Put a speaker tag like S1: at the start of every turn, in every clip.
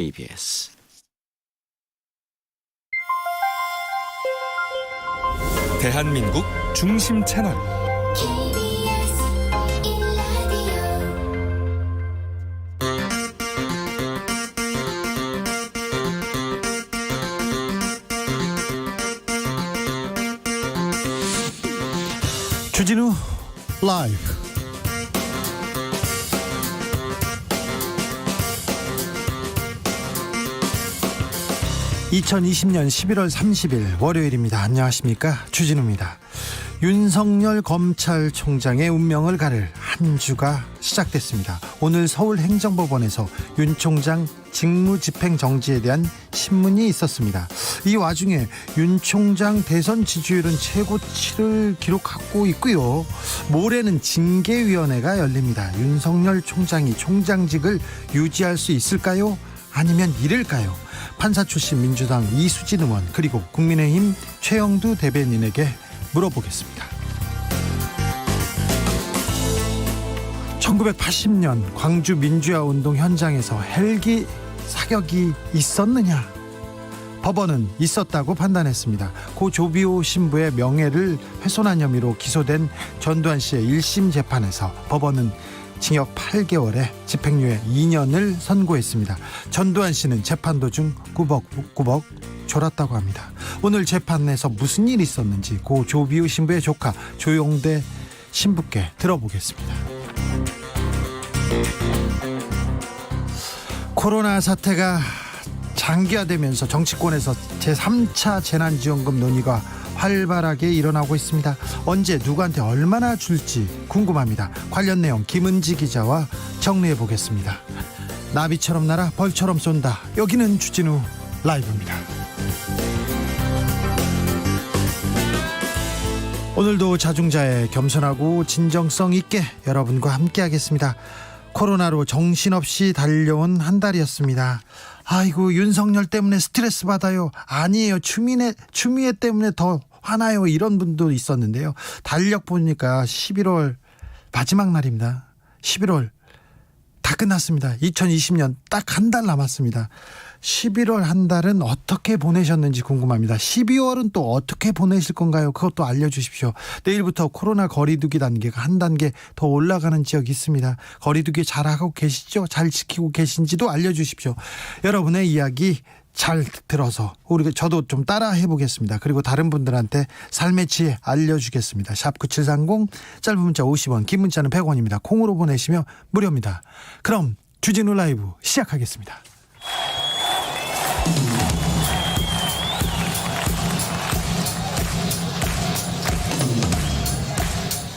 S1: KBS
S2: 대한민국 중심 채널
S3: KBS 1라디오
S4: 주진우 라이브. (2020년 11월 30일) 월요일입니다. 안녕하십니까, 주진우입니다. 윤석열 검찰총장의 운명을 가를 한 주가 시작됐습니다. 오늘 서울행정법원에서 윤 총장 직무집행정지에 대한 신문이 있었습니다. 이 와중에 윤 총장 대선 지지율은 최고치를 기록하고 있고요. 모레는 징계위원회가 열립니다. 윤석열 총장이 총장직을 유지할 수 있을까요? 아니면 잃을까요? 판사 출신 민주당 이수진 의원, 그리고 국민의힘 최영두 대변인에게 물어보겠습니다. 1980년 광주 민주화 운동 현장에서 헬기 사격이 있었느냐? 법원은 있었다고 판단했습니다. 고 조비오 신부의 명예를 훼손한 혐의로 기소된 전두환 씨의 1심 재판에서 법원은 징역 8개월에 집행유예 2년을 선고했습니다. 전두환 씨는 재판 도중 꾸벅꾸벅 졸았다고 합니다. 오늘 재판에서 무슨 일이 있었는지 고 조비오 신부의 조카 조용대 신부께 들어보겠습니다. 코로나 사태가 장기화되면서 정치권에서 제3차 재난지원금 논의가 활발하게 일어나고 있습니다. 언제 누구한테 얼마나 줄지 궁금합니다. 관련 내용 김은지 기자와 정리해 보겠습니다. 나비처럼 날아 벌처럼 쏜다. 여기는 주진우 라이브입니다. 오늘도 자중자애, 겸손하고 진정성 있게 여러분과 함께 하겠습니다. 코로나로 정신없이 달려온 한 달이었습니다. 아이고, 윤석열 때문에 스트레스 받아요. 아니에요, 추미애 때문에 더 화나요. 이런 분도 있었는데요. 달력 보니까 11월 마지막 날입니다. 11월 다 끝났습니다. 2020년 딱 한 달 남았습니다. 11월 한 달은 어떻게 보내셨는지 궁금합니다. 12월은 또 어떻게 보내실 건가요? 그것도 알려주십시오. 내일부터 코로나 거리두기 단계가 한 단계 더 올라가는 지역이 있습니다. 거리두기 잘하고 계시죠? 잘 지키고 계신지도 알려주십시오. 여러분의 이야기 잘 들어서 저도 좀 따라 해보겠습니다. 그리고 다른 분들한테 삶의 지혜 알려주겠습니다. 샵 9730, 짧은 문자 50원, 긴 문자는 100원입니다. 콩으로 보내시면 무료입니다. 그럼 주진우 라이브 시작하겠습니다.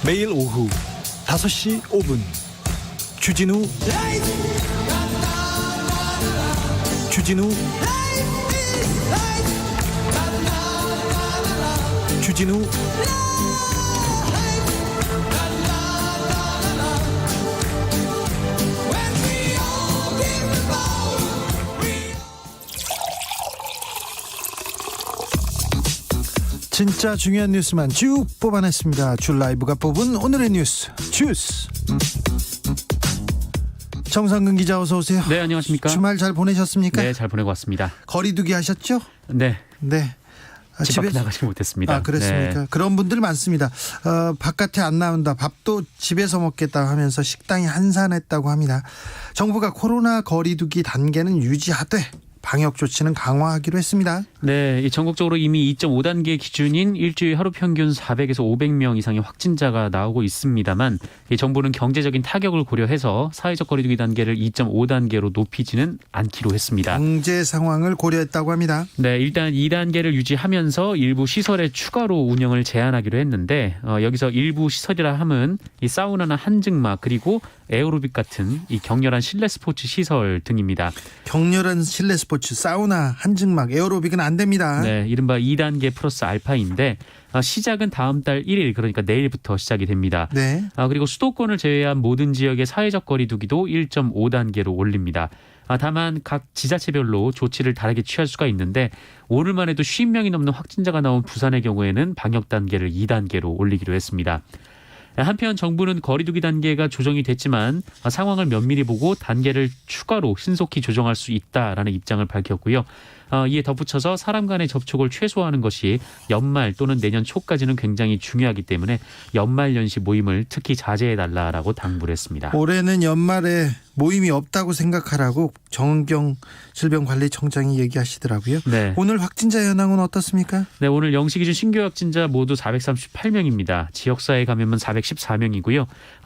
S4: 매일 오후 5시 5분 주진우 진짜 중요한 뉴스만 쭉 뽑아냈습니다. 줄 라이브가 뽑은 오늘의 뉴스 주스. 정상근 기자, 어서 오세요.
S5: 네, 안녕하십니까.
S4: 주말 잘 보내셨습니까?
S5: 네, 잘 보내고 왔습니다.
S4: 거리두기 하셨죠?
S5: 네.
S4: 네.
S5: 집 밖에 나가지 못했습니다.
S4: 그렇습니까?
S5: 네.
S4: 그런 분들 많습니다. 바깥에 안 나온다, 밥도 집에서 먹겠다 하면서 식당이 한산했다고 합니다. 정부가 코로나 거리두기 단계는 유지하되 방역 조치는 강화하기로 했습니다.
S5: 네, 전국적으로 이미 2.5단계 기준인 일주일 하루 평균 400에서 500명 이상의 확진자가 나오고 있습니다만, 정부는 경제적인 타격을 고려해서 사회적 거리두기 단계를 2.5단계로 높이지는 않기로 했습니다.
S4: 경제 상황을 고려했다고 합니다.
S5: 네, 일단 2단계를 유지하면서 일부 시설에 추가로 운영을 제한하기로 했는데, 여기서 일부 시설이라 함은 이 사우나나 한증막, 그리고 에어로빅 같은 이 격렬한 실내 스포츠 시설 등입니다.
S4: 격렬한 실내 스포츠, 사우나, 한증막, 에어로빅은 안 됩니다.
S5: 네, 이른바 2단계 플러스 알파인데, 시작은 다음 달 1일, 그러니까 내일부터 시작이 됩니다.
S4: 네.
S5: 그리고 수도권을 제외한 모든 지역의 사회적 거리두기도 1.5단계로 올립니다. 다만 각 지자체별로 조치를 다르게 취할 수가 있는데, 오늘만 해도 50명이 넘는 확진자가 나온 부산의 경우에는 방역 단계를 2단계로 올리기로 했습니다. 한편 정부는 거리두기 단계가 조정이 됐지만 상황을 면밀히 보고 단계를 추가로 신속히 조정할 수 있다라는 입장을 밝혔고요. 이에 덧붙여서 사람 간의 접촉을 최소화하는 것이 연말 또는 내년 초까지는 굉장히 중요하기 때문에 연말연시 모임을 특히 자제해달라고 당부를 했습니다.
S4: 올해는 연말에 모임이 없다고 생각하라고 정은경 질병관리청장이 얘기하시더라고요.
S5: 네.
S4: 오늘 확진자 현황은 어떻습니까?
S5: 네, 오늘 0시 기준 신규 확진자 모두 438명입니다. 지역사회 감염은 414명이고요.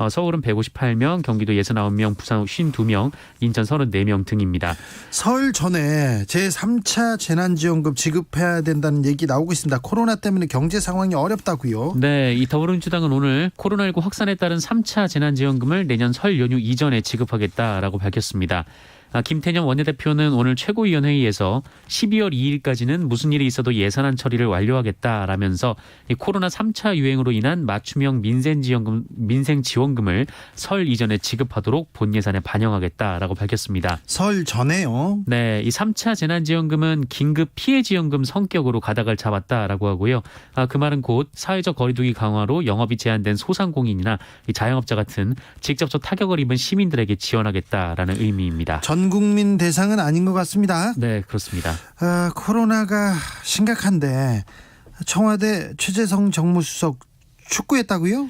S5: 서울은 158명, 경기도 69명, 부산 52명, 인천 34명 등입니다.
S4: 설 전에 제3차 재난지원금 지급해야 된다는 얘기 나오고 있습니다. 코로나 때문에 경제 상황이 어렵다고요.
S5: 네, 이 더불어민주당은 오늘 코로나19 확산에 따른 3차 재난지원금을 내년 설 연휴 이전에 지급하겠다라고 밝혔습니다. 김태년 원내대표는 오늘 최고위원회의에서 12월 2일까지는 무슨 일이 있어도 예산안 처리를 완료하겠다라면서 이 코로나 3차 유행으로 인한 맞춤형 민생지원금을 설 이전에 지급하도록 본 예산에 반영하겠다라고 밝혔습니다.
S4: 설 전에요.
S5: 네, 이 3차 재난지원금은 긴급 피해지원금 성격으로 가닥을 잡았다라고 하고요. 그 말은 곧 사회적 거리두기 강화로 영업이 제한된 소상공인이나 이 자영업자 같은 직접적 타격을 입은 시민들에게 지원하겠다라는 의미입니다.
S4: 전 국민 대상은 아닌 것 같습니다.
S5: 네, 그렇습니다.
S4: 코로나가 심각한데 청와대 최재성 정무수석 축구했다고요?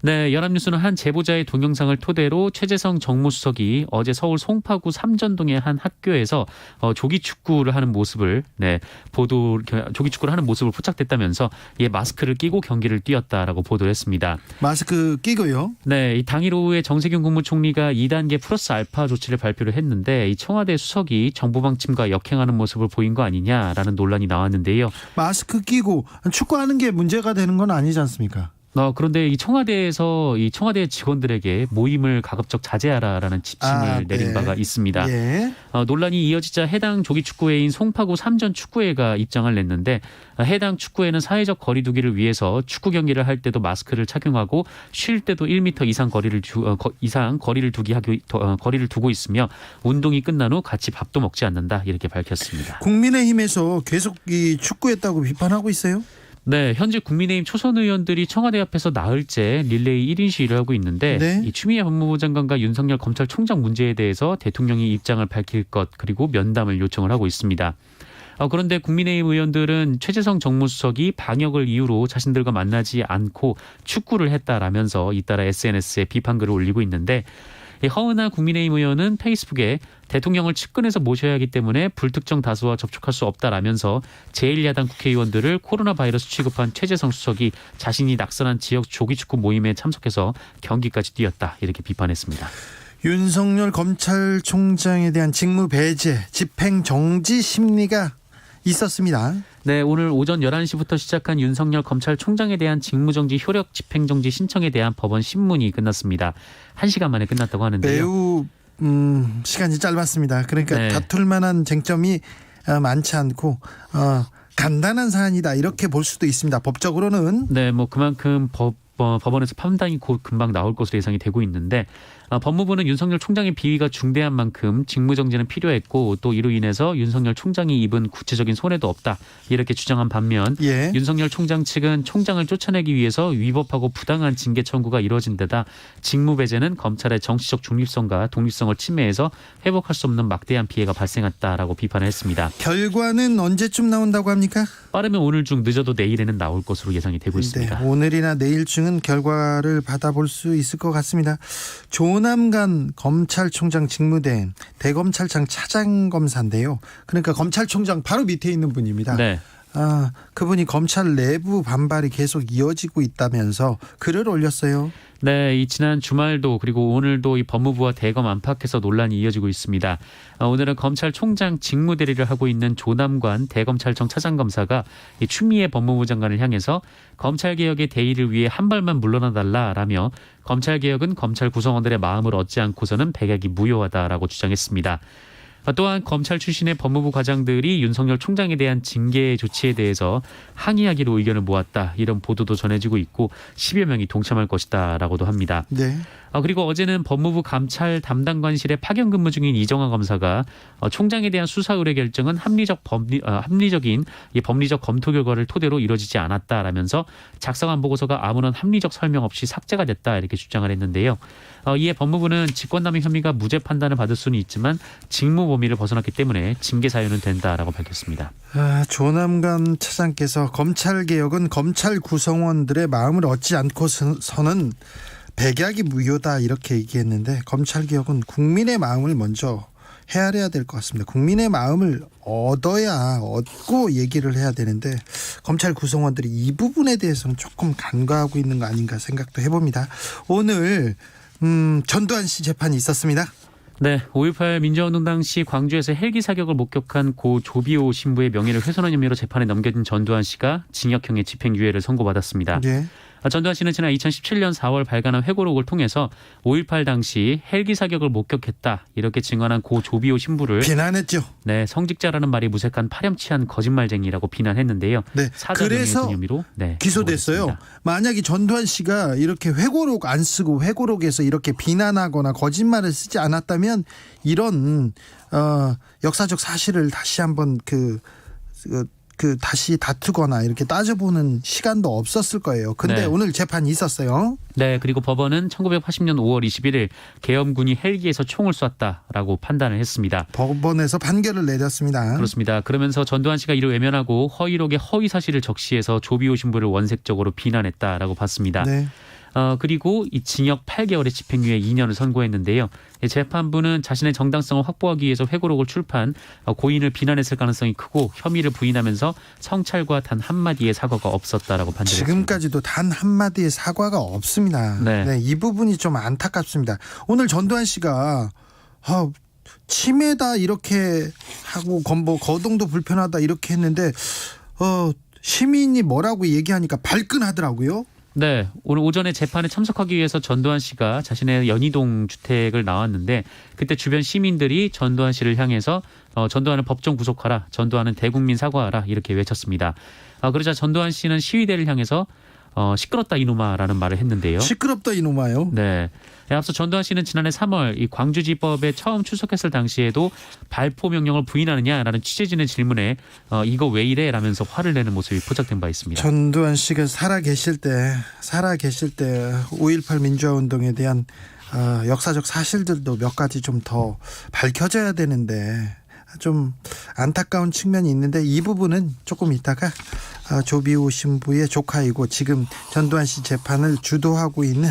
S5: 네, 연합뉴스는 한 제보자의 동영상을 토대로 최재성 정무수석이 어제 서울 송파구 삼전동의 한 학교에서 조기축구를 하는 모습을 조기축구를 하는 모습을 포착됐다면서 마스크를 끼고 경기를 뛰었다라고 보도를 했습니다.
S4: 마스크 끼고요?
S5: 네, 이 당일 오후에 정세균 국무총리가 2단계 플러스 알파 조치를 발표를 했는데 이 청와대 수석이 정부 방침과 역행하는 모습을 보인 거 아니냐라는 논란이 나왔는데요.
S4: 마스크 끼고 축구하는 게 문제가 되는 건 아니지 않습니까?
S5: 그런데 이 청와대에서 이 청와대 직원들에게 모임을 가급적 자제하라라는 지침을 내린 바가 있습니다.
S4: 예.
S5: 논란이 이어지자 해당 조기축구회인 송파구 삼전축구회가 입장을 냈는데 해당 축구회는 사회적 거리두기를 위해서 축구 경기를 할 때도 마스크를 착용하고 쉴 때도 1m 이상 거리를 두고 있으며 운동이 끝난 후 같이 밥도 먹지 않는다 이렇게 밝혔습니다.
S4: 국민의힘에서 계속 이 축구했다고 비판하고 있어요?
S5: 네, 현재 국민의힘 초선 의원들이 청와대 앞에서 나흘째 릴레이 1인 시위를 하고 있는데
S4: 네.
S5: 이 추미애 법무부 장관과 윤석열 검찰총장 문제에 대해서 대통령이 입장을 밝힐 것 그리고 면담을 요청을 하고 있습니다. 그런데 국민의힘 의원들은 최재성 정무수석이 방역을 이유로 자신들과 만나지 않고 축구를 했다라면서 잇따라 SNS에 비판글을 올리고 있는데 허은하 국민의힘 의원은 페이스북에 대통령을 측근해서 모셔야 하기 때문에 불특정 다수와 접촉할 수 없다라면서 제1야당 국회의원들을 코로나 바이러스 취급한 최재성 수석이 자신이 낙선한 지역 조기축구 모임에 참석해서 경기까지 뛰었다 이렇게 비판했습니다.
S4: 윤석열 검찰총장에 대한 직무 배제, 집행정지 심리가 있었습니다.
S5: 네, 오늘 오전 11시부터 시작한 윤석열 검찰총장에 대한 직무정지 효력 집행정지 신청에 대한 법원 심문이 끝났습니다. 1시간 만에 끝났다고 하는데요.
S4: 매우 시간이 짧았습니다. 그러니까
S5: 네.
S4: 다툴 만한 쟁점이 많지 않고 간단한 사안이다 이렇게 볼 수도 있습니다. 법적으로는.
S5: 네, 뭐 그만큼 법원에서 판단이 곧 금방 나올 것으로 예상이 되고 있는데 법무부는 윤석열 총장의 비위가 중대한 만큼 직무정지는 필요했고 또 이로 인해서 윤석열 총장이 입은 구체적인 손해도 없다 이렇게 주장한 반면
S4: 예.
S5: 윤석열 총장 측은 총장을 쫓아내기 위해서 위법하고 부당한 징계 청구가 이루어진 데다 직무 배제는 검찰의 정치적 중립성과 독립성을 침해해서 회복할 수 없는 막대한 피해가 발생했다라고 비판을 했습니다.
S4: 결과는 언제쯤 나온다고 합니까?
S5: 빠르면 오늘 중 늦어도 내일에는 나올 것으로 예상이 되고 있습니다.
S4: 네, 오늘이나 내일 중은 결과를 받아볼 수 있을 것 같습니다. 조남관 검찰총장 직무대행 대검찰청 차장검사인데요. 그러니까 검찰총장 바로 밑에 있는 분입니다.
S5: 네.
S4: 그분이 검찰 내부 반발이 계속 이어지고 있다면서 글을 올렸어요.
S5: 네, 이 지난 주말도 그리고 오늘도 이 법무부와 대검 안팎에서 논란이 이어지고 있습니다. 오늘은 검찰총장 직무대리를 하고 있는 조남관 대검찰청 차장검사가 이 추미애 법무부 장관을 향해서 검찰개혁의 대의를 위해 한 발만 물러나달라라며 검찰개혁은 검찰 구성원들의 마음을 얻지 않고서는 백약이 무효하다라고 주장했습니다. 또한 검찰 출신의 법무부 과장들이 윤석열 총장에 대한 징계 조치에 대해서 항의하기로 의견을 모았다. 이런 보도도 전해지고 있고 10여 명이 동참할 것이다 라고도 합니다.
S4: 네.
S5: 그리고 어제는 법무부 감찰 담당관실에 파견 근무 중인 이정화 검사가 총장에 대한 수사 의뢰 결정은 합리적인 이 법리적 검토 결과를 토대로 이루어지지 않았다라면서 작성한 보고서가 아무런 합리적 설명 없이 삭제가 됐다 이렇게 주장을 했는데요. 이에 법무부는 직권남용 혐의가 무죄 판단을 받을 수는 있지만 직무 범위를 벗어났기 때문에 징계 사유는 된다라고 밝혔습니다.
S4: 조남관 차장께서 검찰 개혁은 검찰 구성원들의 마음을 얻지 않고서는 백약이 무효다 이렇게 얘기했는데 검찰 개혁은 국민의 마음을 먼저 헤아려야 될 것 같습니다. 국민의 마음을 얻고 얘기를 해야 되는데 검찰 구성원들이 이 부분에 대해서는 조금 간과하고 있는 거 아닌가 생각도 해봅니다. 오늘 전두환 씨 재판이 있었습니다.
S5: 네, 5.18 민주화운동 당시 광주에서 헬기 사격을 목격한 고 조비오 신부의 명예를 훼손한 혐의로 재판에 넘겨진 전두환 씨가 징역형의 집행유예를 선고받았습니다.
S4: 예.
S5: 전두환 씨는 지난 2017년 4월 발간한 회고록을 통해서 5.18 당시 헬기 사격을 목격했다 이렇게 증언한 고 조비오 신부를
S4: 비난했죠.
S5: 네, 성직자라는 말이 무색한 파렴치한 거짓말쟁이라고 비난했는데요.
S4: 네, 그래서
S5: 혐의로
S4: 기소됐어요.
S5: 기소됐습니다.
S4: 만약에 전두환 씨가 이렇게 회고록 안 쓰고 회고록에서 이렇게 비난하거나 거짓말을 쓰지 않았다면 이런 역사적 사실을 다시 한번 다시 다투거나 이렇게 따져보는 시간도 없었을 거예요. 근데
S5: 네.
S4: 오늘 재판이 있었어요.
S5: 네, 그리고 법원은 1980년 5월 21일 계엄군이 헬기에서 총을 쐈다라고 판단을 했습니다.
S4: 법원에서 판결을 내렸습니다.
S5: 그렇습니다. 그러면서 전두환 씨가 이를 외면하고 허위록에 허위 사실을 적시해서 조비오 신부를 원색적으로 비난했다라고 봤습니다.
S4: 네.
S5: 그리고 이 징역 8개월의 집행유예 2년을 선고했는데요. 재판부는 자신의 정당성을 확보하기 위해서 회고록을 출판, 고인을 비난했을 가능성이 크고 혐의를 부인하면서 성찰과 단 한마디의 사과가 없었다라고 판단했습니다.
S4: 지금까지도 단 한마디의 사과가 없습니다.
S5: 네.
S4: 이 부분이 좀 안타깝습니다. 오늘 전두환 씨가 치매다 이렇게 하고 거동도 불편하다 이렇게 했는데 시민이 뭐라고 얘기하니까 발끈하더라고요.
S5: 네, 오늘 오전에 재판에 참석하기 위해서 전두환 씨가 자신의 연희동 주택을 나왔는데 그때 주변 시민들이 전두환 씨를 향해서 전두환을 법정 구속하라, 전두환은 대국민 사과하라 이렇게 외쳤습니다. 그러자 전두환 씨는 시위대를 향해서 시끄럽다 이놈아라는 말을 했는데요.
S4: 시끄럽다 이놈아요.
S5: 네. 앞서 전두환 씨는 지난해 3월 이 광주지법에 처음 출석했을 당시에도 발포 명령을 부인하느냐라는 취재진의 질문에 이거 왜 이래? 라면서 화를 내는 모습이 포착된 바 있습니다.
S4: 전두환 씨가 살아계실 때 5.18 민주화운동에 대한 역사적 사실들도 몇 가지 좀 더 밝혀져야 되는데 좀 안타까운 측면이 있는데 이 부분은 조금 이따가 조비오 신부의 조카이고 지금 전두환 씨 재판을 주도하고 있는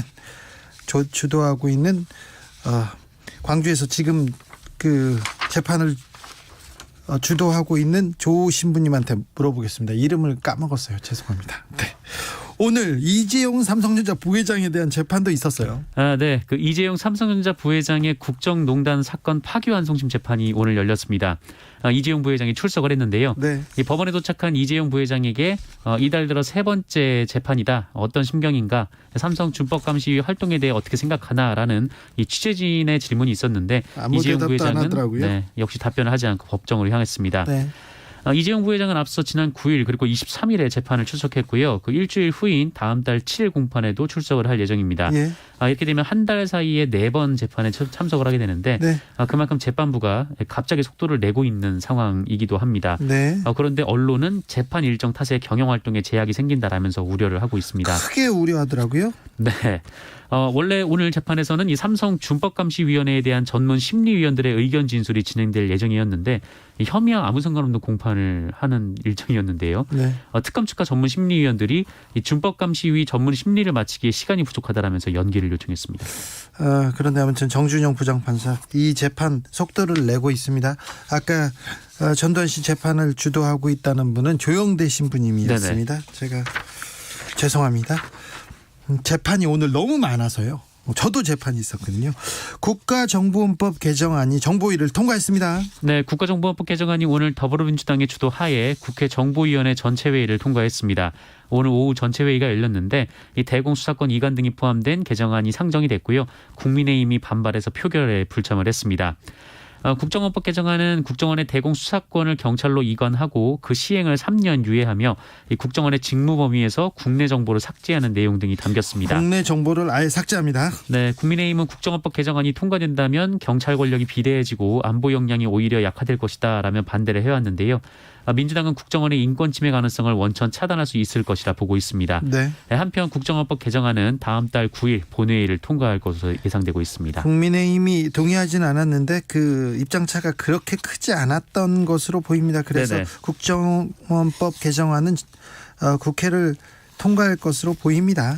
S4: 광주에서 지금 그 재판을 주도하고 있는 조 신부님한테 물어보겠습니다. 이름을 까먹었어요. 죄송합니다. 네. 오늘 이재용 삼성전자 부회장에 대한 재판도 있었어요.
S5: 네. 그 이재용 삼성전자 부회장의 국정농단 사건 파기환송심 재판이 오늘 열렸습니다. 이재용 부회장이 출석을 했는데요.
S4: 네.
S5: 이 법원에 도착한 이재용 부회장에게 이달 들어 세 번째 재판이다. 어떤 심경인가? 삼성 준법감시위 활동에 대해 어떻게 생각하나라는 이 취재진의 질문이 있었는데
S4: 아무
S5: 이재용
S4: 대답도 안
S5: 부회장은
S4: 하더라고요.
S5: 역시 답변을 하지 않고 법정으로 향했습니다.
S4: 네.
S5: 이재용 부회장은 앞서 지난 9일 그리고 23일에 재판을 출석했고요. 그 일주일 후인 다음 달 7일 공판에도 출석을 할 예정입니다.
S4: 예.
S5: 이렇게 되면 한 달 사이에 4번 재판에 참석을 하게 되는데
S4: 네.
S5: 그만큼 재판부가 갑자기 속도를 내고 있는 상황이기도 합니다.
S4: 네.
S5: 그런데 언론은 재판 일정 탓에 경영활동에 제약이 생긴다라면서 우려를 하고 있습니다.
S4: 크게 우려하더라고요.
S5: 네. 원래 오늘 재판에서는 이 삼성 준법감시위원회에 대한 전문 심리위원들의 의견 진술이 진행될 예정이었는데 혐의와 아무 상관없는 공판을 하는 일정이었는데요.
S4: 네.
S5: 특검 측과 전문 심리위원들이 이 준법감시위 전문 심리를 마치기에 시간이 부족하다라면서 연기를 요청했습니다.
S4: 그런데 아무튼 정준영 부장판사 이 재판 속도를 내고 있습니다. 아까 전두환 씨 재판을 주도하고 있다는 분은 조영대 신부님이었습니다.
S5: 네네.
S4: 제가 죄송합니다. 재판이 오늘 너무 많아서요. 저도 재판이 있었거든요. 국가정보원법 개정안이 정보위를 통과했습니다.
S5: 네, 국가정보원법 개정안이 오늘 더불어민주당의 주도 하에 국회 정보위원회 전체회의를 통과했습니다. 오늘 오후 전체회의가 열렸는데 이 대공수사권 이관 등이 포함된 개정안이 상정이 됐고요. 국민의힘이 반발해서 표결에 불참을 했습니다. 국정원법 개정안은 국정원의 대공 수사권을 경찰로 이관하고 그 시행을 3년 유예하며 이 국정원의 직무 범위에서 국내 정보를 삭제하는 내용 등이 담겼습니다.
S4: 국내 정보를 아예 삭제합니다.
S5: 네, 국민의힘은 국정원법 개정안이 통과된다면 경찰 권력이 비대해지고 안보 역량이 오히려 약화될 것이다라며 반대를 해왔는데요. 민주당은 국정원의 인권 침해 가능성을 원천 차단할 수 있을 것이라 보고 있습니다.
S4: 네.
S5: 한편 국정원법 개정안은 다음 달 9일 본회의를 통과할 것으로 예상되고 있습니다.
S4: 국민의힘이 동의하진 않았는데 그 입장차가 그렇게 크지 않았던 것으로 보입니다. 그래서
S5: 네네.
S4: 국정원법 개정안은 국회를 통과할 것으로 보입니다.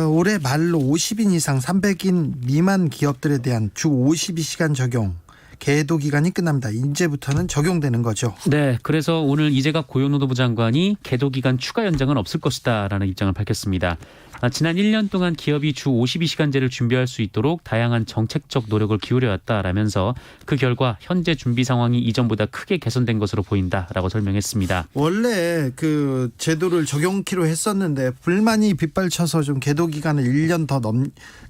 S4: 올해 말로 50인 이상 300인 미만 기업들에 대한 주 52시간 적용 계도 기간이 끝납니다. 이제부터는 적용되는 거죠.
S5: 네, 그래서 오늘 이재갑 고용노동부 장관이 계도 기간 추가 연장은 없을 것이다라는 입장을 밝혔습니다. 지난 1년 동안 기업이 주 52시간제를 준비할 수 있도록 다양한 정책적 노력을 기울여왔다라면서 그 결과 현재 준비 상황이 이전보다 크게 개선된 것으로 보인다라고 설명했습니다.
S4: 원래 그 제도를 적용키로 했었는데 불만이 빗발쳐서 좀 계도 기간을 1년 더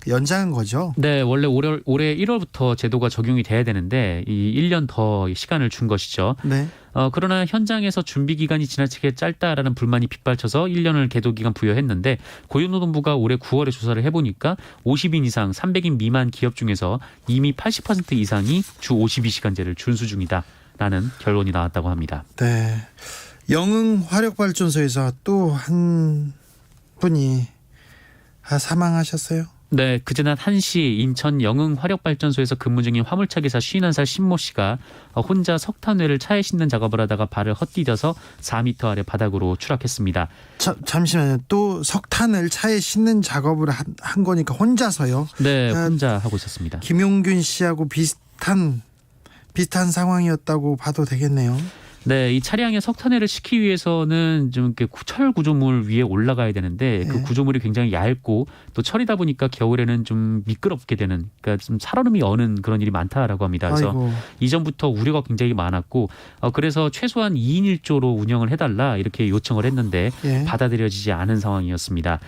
S4: 연장한 거죠.
S5: 네, 원래 올해 1월부터 제도가 적용이 돼야 되는데 이 1년 더 시간을 준 것이죠.
S4: 네.
S5: 그러나 현장에서 준비 기간이 지나치게 짧다라는 불만이 빗발쳐서 1년을 계도 기간 부여했는데 고용노동부가 올해 9월에 조사를 해보니까 50인 이상 300인 미만 기업 중에서 이미 80% 이상이 주 52시간제를 준수 중이다라는 결론이 나왔다고 합니다.
S4: 네. 영흥 화력발전소에서 또 한 분이 사망하셨어요.
S5: 네, 그제낮 1시 인천 영흥 화력발전소에서 근무 중인 화물차 기사 51살 신모 씨가 혼자 석탄회를 차에 싣는 작업을 하다가 발을 헛디뎌서 4m 아래 바닥으로 추락했습니다.
S4: 잠시만요. 또 석탄을 차에 싣는 작업을 한 거니까 혼자서요?
S5: 네, 혼자 하고 있었습니다.
S4: 김용균 씨하고 비슷한 상황이었다고 봐도 되겠네요.
S5: 네, 이 차량에 석탄회를 싣기 위해서는 좀 이렇게 철 구조물 위에 올라가야 되는데 그
S4: 네.
S5: 구조물이 굉장히 얇고 또 철이다 보니까 겨울에는 좀 미끄럽게 되는, 그러니까 좀 살얼음이 어는 그런 일이 많다라고 합니다. 그래서
S4: 아이고.
S5: 이전부터 우려가 굉장히 많았고 그래서 최소한 2인 1조로 운영을 해달라 이렇게 요청을 했는데
S4: 예.
S5: 받아들여지지 않은 상황이었습니다.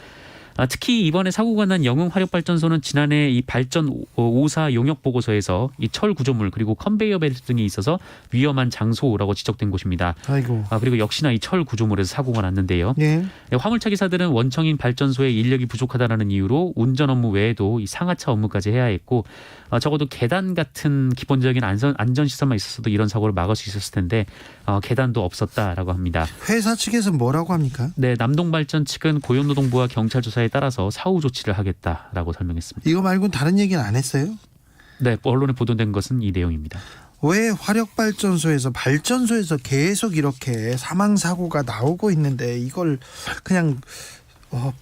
S5: 특히 이번에 사고가 난 영흥 화력발전소는 지난해 이 발전 5사 용역 보고서에서 이 철 구조물 그리고 컨베이어 벨트 등이 있어서 위험한 장소라고 지적된 곳입니다.
S4: 아이고.
S5: 그리고 역시나 이 철 구조물에서 사고가 났는데요.
S4: 예.
S5: 화물차 기사들은 원청인 발전소에 인력이 부족하다는 이유로 운전 업무 외에도 이 상하차 업무까지 해야 했고 적어도 계단 같은 기본적인 안전 시설만 있었어도 이런 사고를 막을 수 있었을 텐데 계단도 없었다라고 합니다.
S4: 회사 측에서 뭐라고 합니까?
S5: 네, 남동발전 측은 고용노동부와 경찰 조사에 따라서 사후 조치를 하겠다라고 설명했습니다.
S4: 이거 말고는 다른 얘기는 안 했어요?
S5: 네, 언론에 보도된 것은 이 내용입니다.
S4: 왜 발전소에서 계속 이렇게 사망 사고가 나오고 있는데 이걸 그냥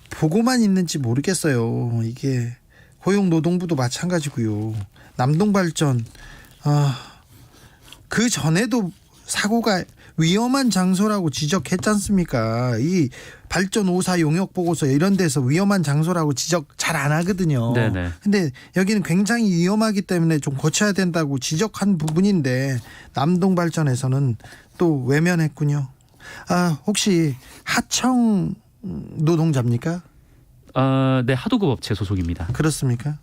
S4: 보고만 있는지 모르겠어요. 이게 고용노동부도 마찬가지고요. 남동발전 그 전에도 사고가 위험한 장소라고 지적했지 않습니까? 이 발전 5사 용역 보고서 이런 데서 위험한 장소라고 지적 잘 안 하거든요.
S5: 네네.
S4: 근데 여기는 굉장히 위험하기 때문에 좀 고쳐야 된다고 지적한 부분인데 남동발전에서는 또 외면했군요. 혹시 하청 노동자입니까?
S5: 네, 하도급 업체 소속입니다.
S4: 그렇습니까?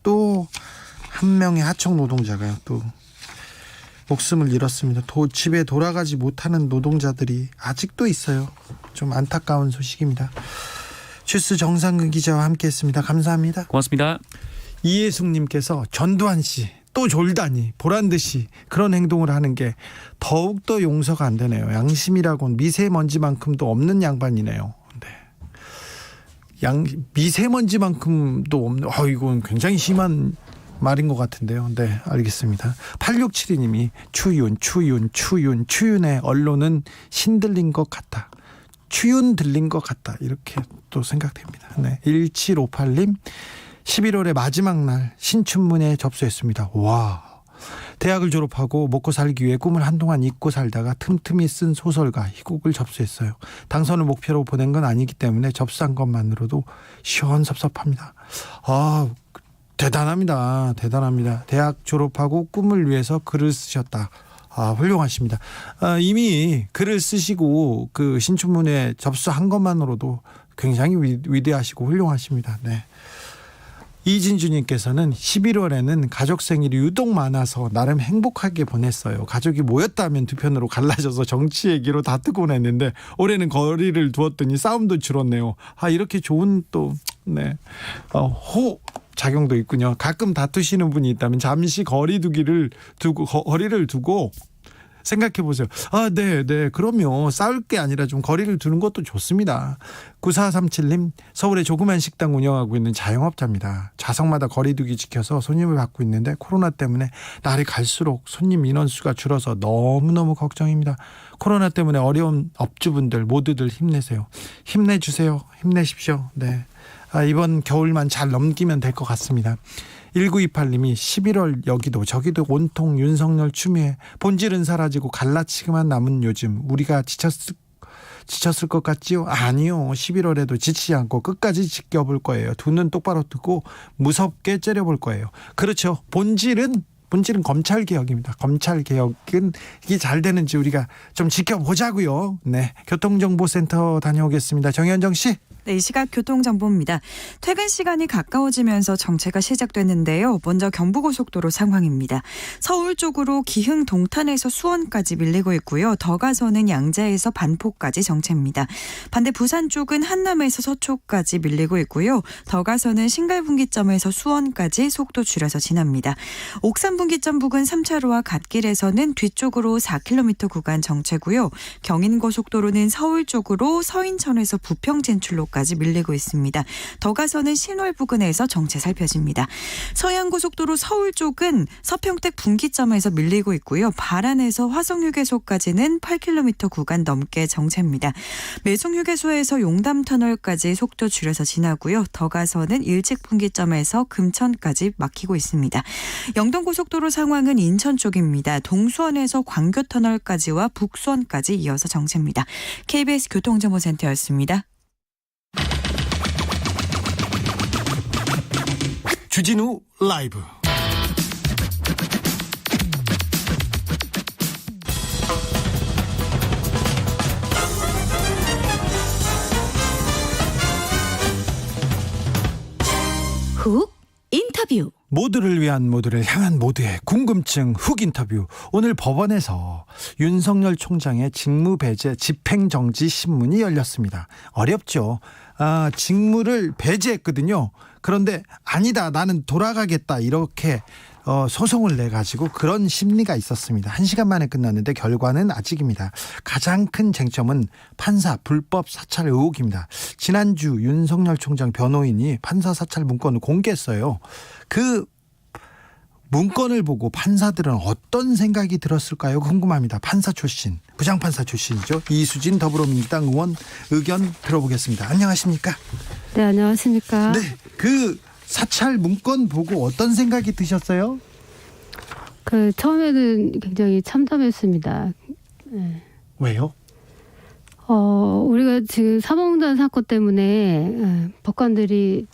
S4: 또 한 명의 하청 노동자가 또 목숨을 잃었습니다. 집에 돌아가지 못하는 노동자들이 아직도 있어요. 좀 안타까운 소식입니다. 주스 정상근 기자와 함께했습니다. 감사합니다.
S5: 고맙습니다.
S4: 이예숙님께서 전두환 씨 또 졸다니 보란듯이 그런 행동을 하는 게 더욱더 용서가 안 되네요. 양심이라고는 미세먼지만큼도 없는 양반이네요. 네. 미세먼지만큼도 없는 이건 굉장히 심한 말인 것 같은데요. 네, 알겠습니다. 8672님이 추윤의 언론은 신들린 것 같다. 추윤 들린 것 같다. 이렇게 또 생각됩니다. 네, 1758님 11월의 마지막 날 신춘문예에 접수했습니다. 와, 대학을 졸업하고 먹고 살기 위해 꿈을 한동안 잊고 살다가 틈틈이 쓴 소설가 희곡을 접수했어요. 당선을 목표로 보낸 건 아니기 때문에 접수한 것만으로도 시원섭섭합니다. 대단합니다. 대학 졸업하고 꿈을 위해서 글을 쓰셨다. 훌륭하십니다. 이미 글을 쓰시고 그 신춘문예 접수한 것만으로도 굉장히 위대하시고 훌륭하십니다. 네. 이진주님께서는 11월에는 가족 생일이 유독 많아서 나름 행복하게 보냈어요. 가족이 모였다면 두 편으로 갈라져서 정치 얘기로 다투곤 했는데 올해는 거리를 두었더니 싸움도 줄었네요. 이렇게 좋은 또 호 작용도 있군요. 가끔 다투시는 분이 있다면 잠시 거리를 두고 생각해 보세요. 네. 그럼요. 싸울 게 아니라 좀 거리를 두는 것도 좋습니다. 9437님, 서울에 조그만 식당 운영하고 있는 자영업자입니다. 좌석마다 거리두기 지켜서 손님을 받고 있는데 코로나 때문에 날이 갈수록 손님 인원수가 줄어서 너무너무 걱정입니다. 코로나 때문에 어려운 업주분들 모두들 힘내세요. 힘내주세요. 힘내십시오. 네. 이번 겨울만 잘 넘기면 될 것 같습니다. 1928님이 11월 여기도 저기도 온통 윤석열 추미애, 본질은 사라지고 갈라치기만 남은 요즘 우리가 지쳤을 것 같지요? 아니요. 11월에도 지치지 않고 끝까지 지켜볼 거예요. 두 눈 똑바로 뜨고 무섭게 째려볼 거예요. 그렇죠. 본질은 검찰개혁입니다. 검찰개혁은 이게 잘 되는지 우리가 좀 지켜보자고요. 네, 교통정보센터 다녀오겠습니다. 정현정 씨.
S1: 네, 이 시각 교통정보입니다. 퇴근 시간이 가까워지면서 정체가 시작됐는데요. 먼저 경부고속도로 상황입니다. 서울 쪽으로 기흥 동탄에서 수원까지 밀리고 있고요. 더 가서는 양재에서 반포까지 정체입니다. 반대 부산 쪽은 한남에서 서초까지 밀리고 있고요. 더 가서는 신갈분기점에서 수원까지 속도 줄여서 지납니다. 옥산분기점 부근 3차로와 갓길에서는 뒤쪽으로 4km 구간 정체고요. 경인고속도로는 서울 쪽으로 서인천에서 부평 진출로까지 밀리고 있습니다. 더 가서는 신월 부근에서 정체 살펴집니다. 서해안고속도로 서울 쪽은 서평택 분기점에서 밀리고 있고요. 발안에서 화성휴게소까지는 8km 구간 넘게 정체입니다. 매송휴게소에서 용담터널까지 속도 줄여서 지나고요. 더 가서는 일찍 분기점에서 금천까지 막히고 있습니다. 영동고속도로 상황은 인천 쪽입니다. 동수원에서 광교터널까지와 북수원까지 이어서 정체입니다. KBS 교통정보센터였습니다.
S4: 주진우 라이브.
S6: 훅 인터뷰.
S4: 모두를 위한 모두를 향한 모두의 궁금증 훅 인터뷰. 오늘 법원에서 윤석열 총장의 직무배제 집행정지 신문이 열렸습니다. 어렵죠. 직무를 배제했거든요. 그런데 아니다, 나는 돌아가겠다, 이렇게 소송을 내가지고 그런 심리가 있었습니다. 1시간 만에 끝났는데 결과는 아직입니다. 가장 큰 쟁점은 판사 불법 사찰 의혹입니다. 지난주 윤석열 총장 변호인이 판사 사찰 문건을 공개했어요. 그 문건을 보고 판사들은 어떤 생각이 들었을까요? 궁금합니다. 판사 출신, 부장판사 출신이죠. 이수진 더불어민주당 의원 의견 들어보겠습니다. 안녕하십니까?
S6: 네, 안녕하십니까?
S4: 네, 그 사찰 문건 보고 어떤 생각이 드셨어요?
S6: 처음에는 굉장히 참담했습니다. 네.
S4: 왜요?
S6: 우리가 지금 사법농단 사건 때문에 법관들이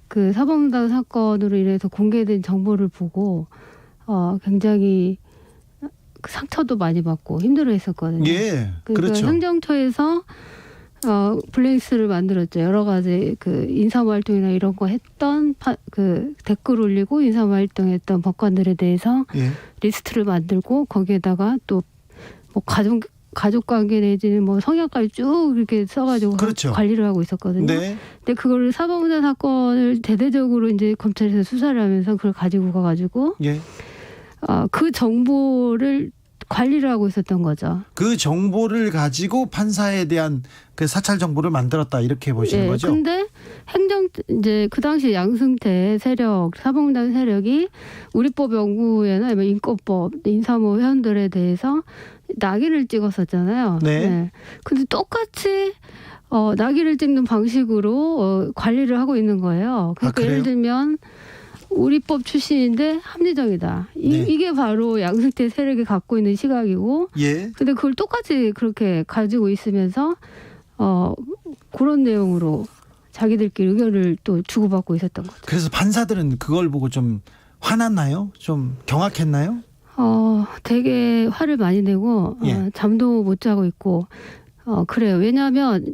S6: 그 사법농단 사건으로 인해서 공개된 정보를 보고 굉장히 상처도 많이 받고 힘들어했었거든요.
S4: 예,
S6: 그러니까
S4: 그렇죠.
S6: 행정처에서 블랙리스트를 만들었죠. 여러 가지 그 인사활동이나 이런 거 했던 그 댓글 올리고 인사활동했던 법관들에 대해서
S4: 예.
S6: 리스트를 만들고 거기에다가 또 뭐 가족관계 내지는 뭐 성향까지 쭉 이렇게 써가지고
S4: 그렇죠.
S6: 관리를 하고 있었거든요.
S4: 네.
S6: 근데 그거를 사법농단 사건을 대대적으로 이제 검찰에서 수사를 하면서 그걸 가지고 가가지고
S4: 예.
S6: 그 정보를 관리를 하고 있었던 거죠.
S4: 그 정보를 가지고 판사에 대한 그 사찰 정보를 만들었다, 이렇게 보시는 거죠?
S6: 근데 이제 그 당시 양승태 세력, 사법농단 세력이 우리법 연구회나 인권법, 인사모 회원들에 대해서 낙인을 찍었었잖아요.
S4: 네.
S6: 근데 똑같이 낙인을 찍는 방식으로 관리를 하고 있는 거예요. 그러니까
S4: 그래요?
S6: 예를 들면 우리법 출신인데 합리적이다.
S4: 네.
S6: 이게 바로 양승태 세력이 갖고 있는 시각이고,
S4: 예.
S6: 근데 그걸 똑같이 그렇게 가지고 있으면서 그런 내용으로 자기들끼리 의견을 또 주고받고 있었던 거죠.
S4: 그래서 판사들은 그걸 보고 좀 화났나요? 좀 경악했나요?
S6: 되게 화를 많이 내고
S4: 예.
S6: 잠도 못 자고 있고 그래요. 왜냐하면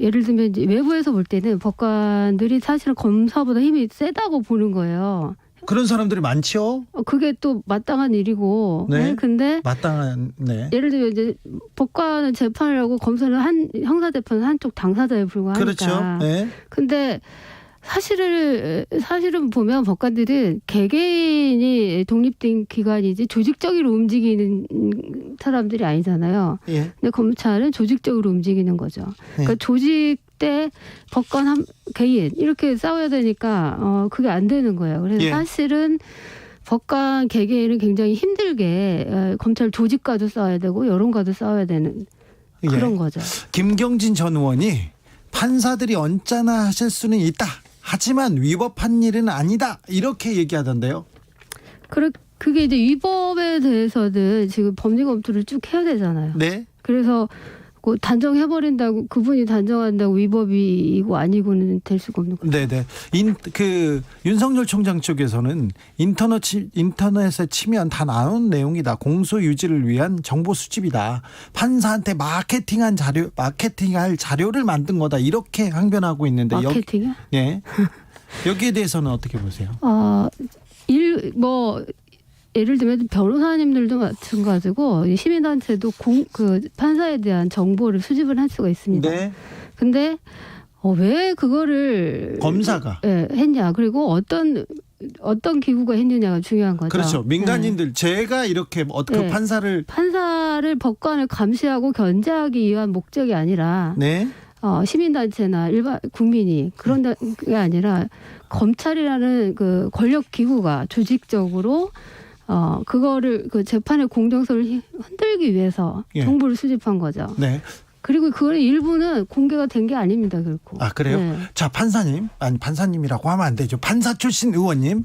S6: 예를 들면 이제 외부에서 볼 때는 법관들이 사실은 검사보다 힘이 세다고 보는 거예요.
S4: 그런 사람들이 많죠.
S6: 그게 또 마땅한 일이고.
S4: 네.
S6: 근데
S4: 마땅한 네.
S6: 예를 들면 이제 법관은 재판을 하고 검사는 형사 재판은 한쪽 당사자에 불과하니까.
S4: 그렇죠. 네.
S6: 근데 사실은 보면 법관들은 개개인이 독립된 기관이지 조직적으로 움직이는 사람들이 아니잖아요.
S4: 예.
S6: 근데 검찰은 조직적으로 움직이는 거죠. 그러니까 조직 때 법관 한 개인 이렇게 싸워야 되니까 그게 안 되는 거예요. 그래서
S4: 예.
S6: 사실은 법관 개개인은 굉장히 힘들게 검찰 조직과도 싸워야 되고 여론과도 싸워야 되는 그런 거죠.
S4: 김경진 전 의원이 판사들이 언짢아 하실 수는 있다. 하지만 위법한 일은 아니다. 이렇게 얘기하던데요.
S6: 그게 이제 위법에 대해서는 지금 법리 검토를 쭉 해야 되잖아요.
S4: 네.
S6: 그래서 단정해버린다고 그분이 단정한다고 위법이고 아니고는 될 수가 없는 거죠.
S4: 네네. 윤석열 총장 쪽에서는 인터넷에 치면 다 나온 내용이다. 공소 유지를 위한 정보 수집이다. 판사한테 마케팅할 자료를 만든 거다. 이렇게 항변하고 있는데
S6: 마케팅이요?
S4: 네. 여기에 대해서는 어떻게 보세요?
S6: 예를 들면 변호사님들도 마찬가지고 시민단체도 판사에 대한 정보를 수집을 할 수가 있습니다.
S4: 네.
S6: 근데 왜 그거를
S4: 검사가
S6: 했냐, 그리고 어떤 기구가 했느냐가 중요한 거죠.
S4: 그렇죠. 민간인들 제가 이렇게 그 판사를
S6: 법관을 감시하고 견제하기 위한 목적이 아니라
S4: 네.
S6: 시민단체나 일반 국민이 그런 게 아니라 검찰이라는 그 권력 기구가 조직적으로 그거를 재판의 공정성을 흔들기 위해서 정보를 수집한 거죠.
S4: 네.
S6: 그리고 그걸 일부는 공개가 된 게 아닙니다, 결코.
S4: 아, 그래요?
S6: 네.
S4: 자, 판사님이라고 하면 안 되죠. 판사 출신 의원님,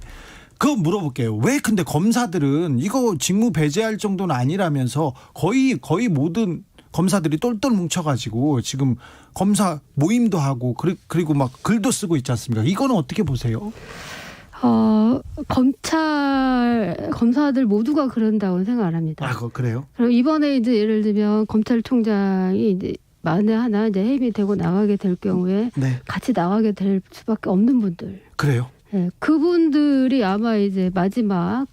S4: 그거 물어볼게요. 왜 근데 검사들은 이거 직무 배제할 정도는 아니라면서 거의 모든 검사들이 똘똘 뭉쳐가지고 지금 검사 모임도 하고 그리고 막 글도 쓰고 있지 않습니까? 이거는 어떻게 보세요?
S6: 검사들 모두가 그런다고는 생각 안 합니다.
S4: 그래요?
S6: 그럼 이번에 이제 예를 들면 검찰총장이 이제 만에 하나 이제 해임이 되고 나가게 될 경우에
S4: 네.
S6: 같이 나가게 될 수밖에 없는 분들.
S4: 그래요?
S6: 네, 그분들이 아마 이제 마지막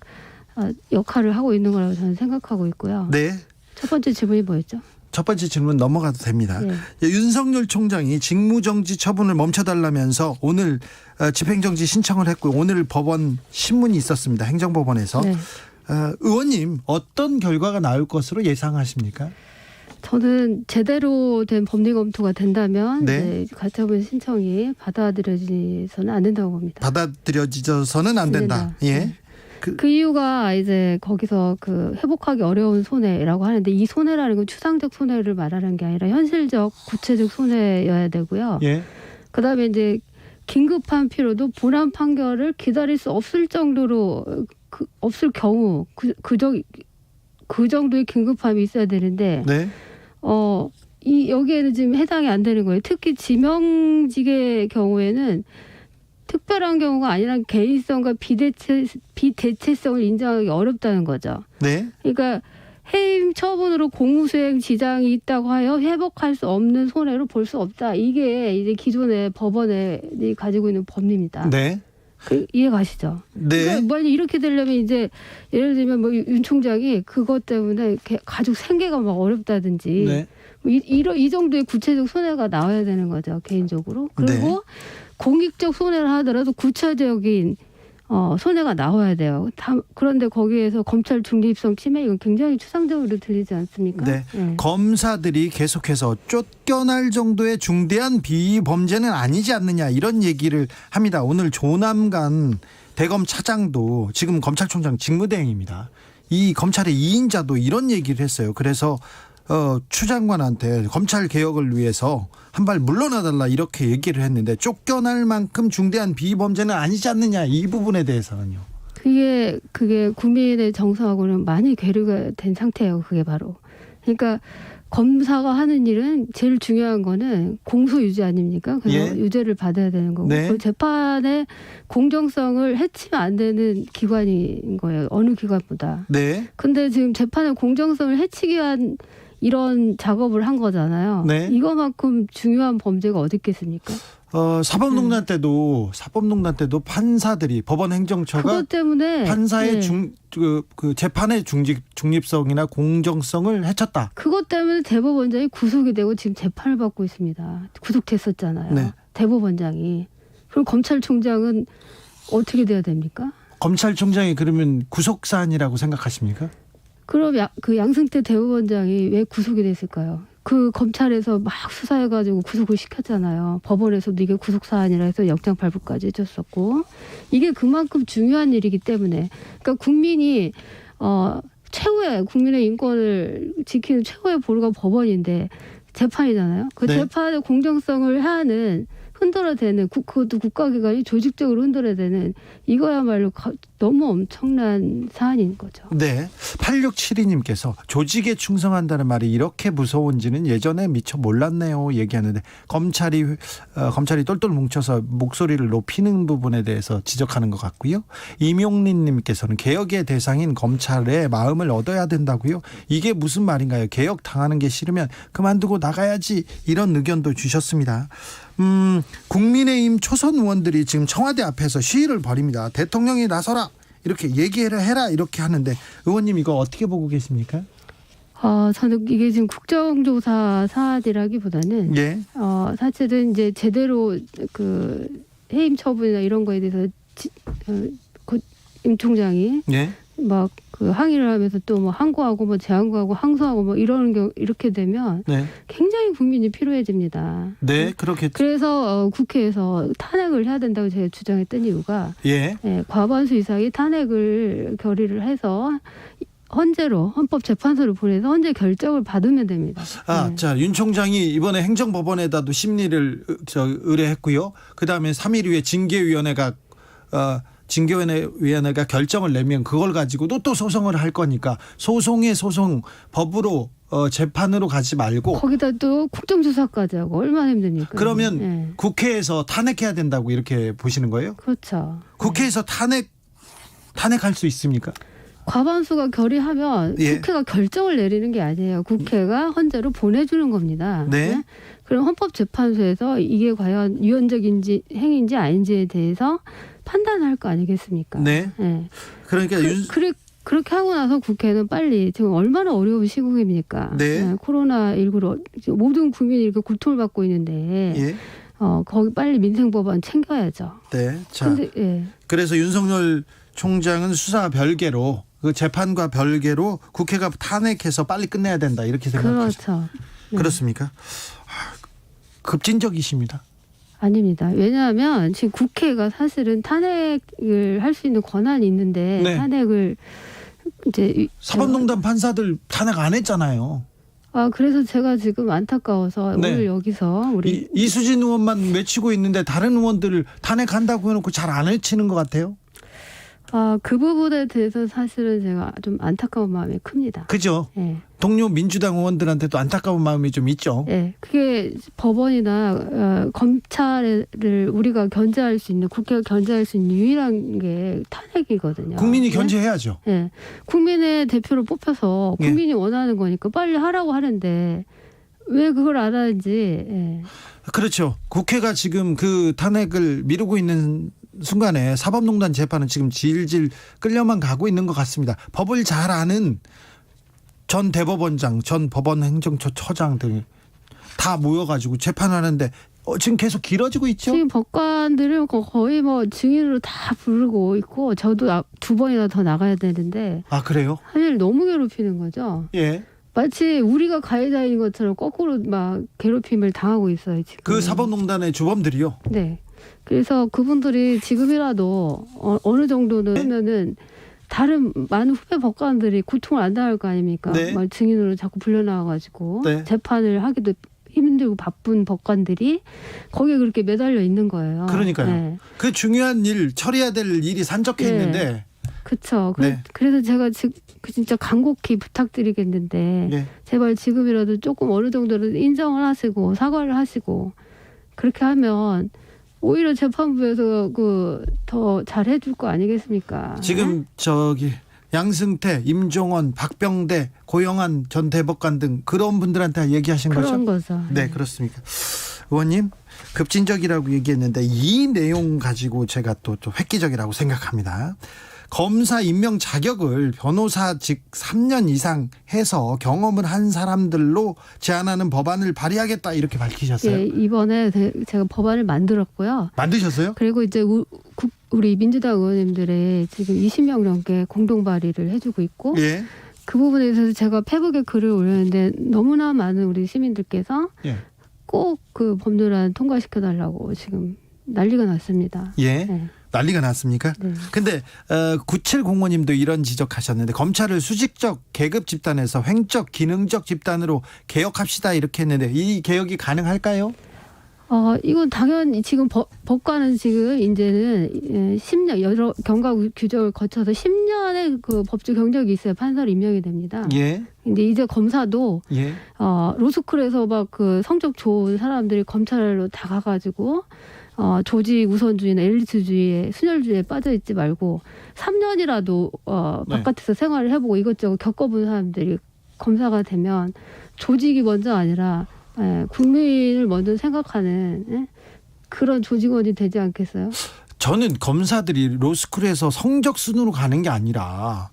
S6: 역할을 하고 있는 거라고 저는 생각하고 있고요.
S4: 네.
S6: 첫 번째 질문이 뭐였죠?
S4: 첫 번째 질문 넘어가도 됩니다.
S6: 네.
S4: 윤석열 총장이 직무정지 처분을 멈춰달라면서 오늘 집행정지 신청을 했고 오늘 법원 신문이 있었습니다. 행정법원에서.
S6: 네.
S4: 의원님 어떤 결과가 나올 것으로 예상하십니까?
S6: 저는 제대로 된 법리 검토가 된다면
S4: 네.
S6: 이제 가처분 신청이 받아들여지서는 안 된다고 봅니다.
S4: 받아들여져서는 안 된다. 예.
S6: 그 이유가 이제 거기서 회복하기 어려운 손해라고 하는데 이 손해라는 건 추상적 손해를 말하는 게 아니라 현실적 구체적 손해여야 되고요.
S4: 예.
S6: 그다음에 이제 긴급한 필요도 본안 판결을 기다릴 수 없을 정도로 없을 경우 그 정도의 긴급함이 있어야 되는데
S4: 네.
S6: 여기에는 지금 해당이 안 되는 거예요. 특히 지명직의 경우에는 특별한 경우가 아니라 개인성과 비대체성을 인정하기 어렵다는 거죠.
S4: 네.
S6: 그러니까 해임 처분으로 공무수행 지장이 있다고 하여 회복할 수 없는 손해로 볼 수 없다. 이게 이제 기존의 법원이 가지고 있는 법리입니다.
S4: 네.
S6: 이해 가시죠?
S4: 네.
S6: 그러니까 만약 이렇게 되려면 이제 예를 들면 윤 총장이 그것 때문에 가족 생계가 막 어렵다든지
S4: 네.
S6: 이 정도의 구체적 손해가 나와야 되는 거죠, 개인적으로. 그리고
S4: 네.
S6: 공익적 손해를 하더라도 구체적인 손해가 나와야 돼요. 그런데 거기에서 검찰 중립성 침해 이건 굉장히 추상적으로 들리지 않습니까?
S4: 네. 검사들이 계속해서 쫓겨날 정도의 중대한 비범죄는 아니지 않느냐 이런 얘기를 합니다. 오늘 조남관 대검 차장도 지금 검찰총장 직무대행입니다. 이 검찰의 2인자도 이런 얘기를 했어요. 그래서 추 장관한테 검찰 개혁을 위해서 한 발 물러나달라 이렇게 얘기를 했는데 쫓겨날 만큼 중대한 비범죄는 아니지 않느냐 이 부분에 대해서는요.
S6: 그게 국민의 정서하고는 많이 괴리가 된 상태예요. 그게 바로. 그러니까 검사가 하는 일은 제일 중요한 거는 공소 유지 아닙니까? 그래서 유죄를 받아야 되는 거고
S4: 네.
S6: 그 재판의 공정성을 해치면 안 되는 기관인 거예요. 어느 기관보다.
S4: 네.
S6: 근데 지금 재판의 공정성을 해치기 위한 이런 작업을 한 거잖아요.
S4: 네.
S6: 이거만큼 중요한 범죄가 어디 있겠습니까?
S4: 사법농단 때도 판사들이 법원 행정처가
S6: 그것 때문에
S4: 판사의
S6: 네.
S4: 그 재판의 중립성이나 공정성을 해쳤다.
S6: 그것 때문에 대법원장이 구속이 되고 지금 재판을 받고 있습니다. 구속됐었잖아요.
S4: 네.
S6: 대법원장이. 그럼 검찰총장은 어떻게 돼야 됩니까?
S4: 검찰총장이 그러면 구속 사안이라고 생각하십니까?
S6: 그럼 그 양승태 대법원장이 왜 구속이 됐을까요? 그 검찰에서 막 수사해가지고 구속을 시켰잖아요. 법원에서도 이게 구속 사안이라 해서 영장 발부까지 해줬었고, 이게 그만큼 중요한 일이기 때문에, 그러니까 국민이 최후의 국민의 인권을 지키는 최후의 보루가 법원인데 재판이잖아요. 그
S4: 네.
S6: 재판의 공정성을 하는 흔들어야 되는 그것도 국가기관이 조직적으로 흔들어야 되는 이거야말로 너무 엄청난 사안인 거죠.
S4: 네. 8672님께서 조직에 충성한다는 말이 이렇게 무서운지는 예전에 미처 몰랐네요 얘기하는데 검찰이 똘똘 뭉쳐서 목소리를 높이는 부분에 대해서 지적하는 것 같고요. 이명린님께서는 개혁의 대상인 검찰의 마음을 얻어야 된다고요. 이게 무슨 말인가요? 개혁 당하는 게 싫으면 그만두고 나가야지 이런 의견도 주셨습니다. 국민의힘 초선 의원들이 지금 청와대 앞에서 시위를 벌입니다. 대통령이 나서라 이렇게 얘기해라 이렇게 하는데 의원님 이거 어떻게 보고 계십니까?
S6: 저는 이게 지금 국정조사 사안이라기보다는
S4: 예.
S6: 사실은 이제 제대로 그 해임 처분이나 이런 거에 대해서 임 총장이
S4: 예.
S6: 막 그 항의를 하면서 또 뭐 항고하고 뭐 재항고하고 항소하고 뭐 이러는 경 이렇게 되면
S4: 네.
S6: 굉장히 국민이 필요해집니다.
S4: 네, 그렇게
S6: 그래서 국회에서 탄핵을 해야 된다고 제가 주장했던 이유가
S4: 예.
S6: 과반수 이상이 탄핵을 결의를 해서 헌법재판소를 보내서 헌재 결정을 받으면 됩니다. 네.
S4: 자, 윤 총장이 이번에 행정법원에다도 심리를 의뢰했고요. 그다음에 3일 후에 징계위원회가 결정을 내면 그걸 가지고도 또 소송을 할 거니까 소송의 소송 법으로 재판으로 가지 말고
S6: 거기다 또 국정조사까지 하고 얼마나 힘듭니까?
S4: 그러면
S6: 네.
S4: 국회에서 탄핵해야 된다고 이렇게 보시는 거예요?
S6: 그렇죠.
S4: 국회에서 탄핵할 수 있습니까?
S6: 과반수가 결의하면
S4: 예.
S6: 국회가 결정을 내리는 게 아니에요. 국회가 헌재로 보내주는 겁니다.
S4: 네.
S6: 그럼 헌법재판소에서 이게 과연 유연적인지 행위인지 아닌지에 대해서 판단할 거 아니겠습니까?
S4: 네.
S6: 네.
S4: 그러니까
S6: 그렇게 하고 나서 국회는 빨리 지금 얼마나 어려운 시국입니까?
S4: 네.
S6: 코로나19로 모든 국민이 이렇게 고통을 받고 있는데
S4: 예.
S6: 거기 빨리 민생법안 챙겨야죠.
S4: 네. 자.
S6: 근데, 예.
S4: 그래서 윤석열 총장은 수사 별개로 그 재판과 별개로 국회가 탄핵해서 빨리 끝내야 된다 이렇게 생각하죠.
S6: 그렇죠. 네.
S4: 그렇습니까? 급진적이십니다.
S6: 아닙니다. 왜냐하면 지금 국회가 사실은 탄핵을 할 수 있는 권한이 있는데
S4: 네.
S6: 탄핵을 이제
S4: 사법농단 판사들 탄핵 안 했잖아요.
S6: 그래서 제가 지금 안타까워서
S4: 네.
S6: 오늘 여기서 우리
S4: 이수진 의원만 외치고 있는데 다른 의원들을 탄핵한다고 해놓고 잘 안 외치는 것 같아요.
S6: 그 부분에 대해서 사실은 제가 좀 안타까운 마음이 큽니다.
S4: 그죠?
S6: 예.
S4: 동료 민주당 의원들한테도 안타까운 마음이 좀 있죠.
S6: 예. 그게 법원이나 검찰을 우리가 견제할 수 있는 국회가 견제할 수 있는 유일한 게 탄핵이거든요.
S4: 국민이
S6: 예?
S4: 견제해야죠.
S6: 예. 국민의 대표를 뽑혀서 국민이 원하는 거니까 빨리 하라고 하는데 왜 그걸 안 하는지. 예.
S4: 그렇죠. 국회가 지금 그 탄핵을 미루고 있는 순간에 사법농단 재판은 지금 질질 끌려만 가고 있는 것 같습니다. 법을 잘 아는 전 대법원장, 전 법원행정처장 등 다 모여가지고 재판하는데 지금 계속 길어지고 있죠.
S6: 지금 법관들은 거의 뭐 증인으로 다 부르고 있고 저도 2번이나 더 나가야 되는데
S4: 그래요?
S6: 사실 너무 괴롭히는 거죠.
S4: 예.
S6: 마치 우리가 가해자인 것처럼 거꾸로 막 괴롭힘을 당하고 있어요 지금.
S4: 그 사법농단의 주범들이요.
S6: 네. 그래서 그분들이 지금이라도 어느 정도는 하면은 다른 많은 후배 법관들이 고통을 안 당할 거 아닙니까?
S4: 네.
S6: 막 증인으로 자꾸 불려나와가지고
S4: 네.
S6: 재판을 하기도 힘들고 바쁜 법관들이 거기에 그렇게 매달려 있는 거예요.
S4: 그러니까요.
S6: 네.
S4: 그 중요한 일 처리해야 될 일이 산적해
S6: 네.
S4: 있는데.
S6: 그렇죠.
S4: 네.
S6: 그래서 제가 진짜 간곡히 부탁드리겠는데
S4: 예.
S6: 제발 지금이라도 조금 어느 정도는 인정을 하시고 사과를 하시고 그렇게 하면 오히려 재판부에서 더 잘해줄 거 아니겠습니까?
S4: 지금 양승태, 임종원, 박병대, 고영한 전 대법관 등 그런 분들한테 얘기하신 거죠?
S6: 그런 거죠.
S4: 네, 그렇습니까? 의원님, 급진적이라고 얘기했는데 이 내용 가지고 제가 또 획기적이라고 생각합니다. 검사 임명 자격을 변호사직 3년 이상 해서 경험을 한 사람들로 제한하는 법안을 발의하겠다 이렇게 밝히셨어요.
S6: 예, 이번에 제가 법안을 만들었고요.
S4: 만드셨어요?
S6: 그리고 이제 우리 민주당 의원님들의 지금 20명 넘게 공동 발의를 해주고 있고
S4: 예.
S6: 그 부분에 대해서 제가 페북에 글을 올렸는데 너무나 많은 우리 시민들께서
S4: 예.
S6: 꼭 그 법률안 통과시켜달라고 지금 난리가 났습니다.
S4: 예.
S6: 네.
S4: 난리가 났습니까?
S6: 네.
S4: 근데 9705님도 이런 지적하셨는데 검찰을 수직적 계급 집단에서 횡적 기능적 집단으로 개혁합시다 이렇게 했는데 이 개혁이 가능할까요?
S6: 이건 당연히 지금 법관은 지금 이제는 10년 여러 경과 규정을 거쳐서 10년의 그 법조 경력이 있어야 판사로 임명이 됩니다.
S4: 예.
S6: 근데 이제 검사도
S4: 예.
S6: 로스쿨에서 막 그 성적 좋은 사람들이 검찰로 다 가가지고 조직 우선주의나 엘리트주의에 순혈주의에 빠져 있지 말고 3년이라도
S4: 네.
S6: 바깥에서 생활을 해보고 이것저것 겪어본 사람들이 검사가 되면 조직이 먼저 아니라 국민을 먼저 생각하는 그런 조직원이 되지 않겠어요?
S4: 저는 검사들이 로스쿨에서 성적 순으로 가는 게 아니라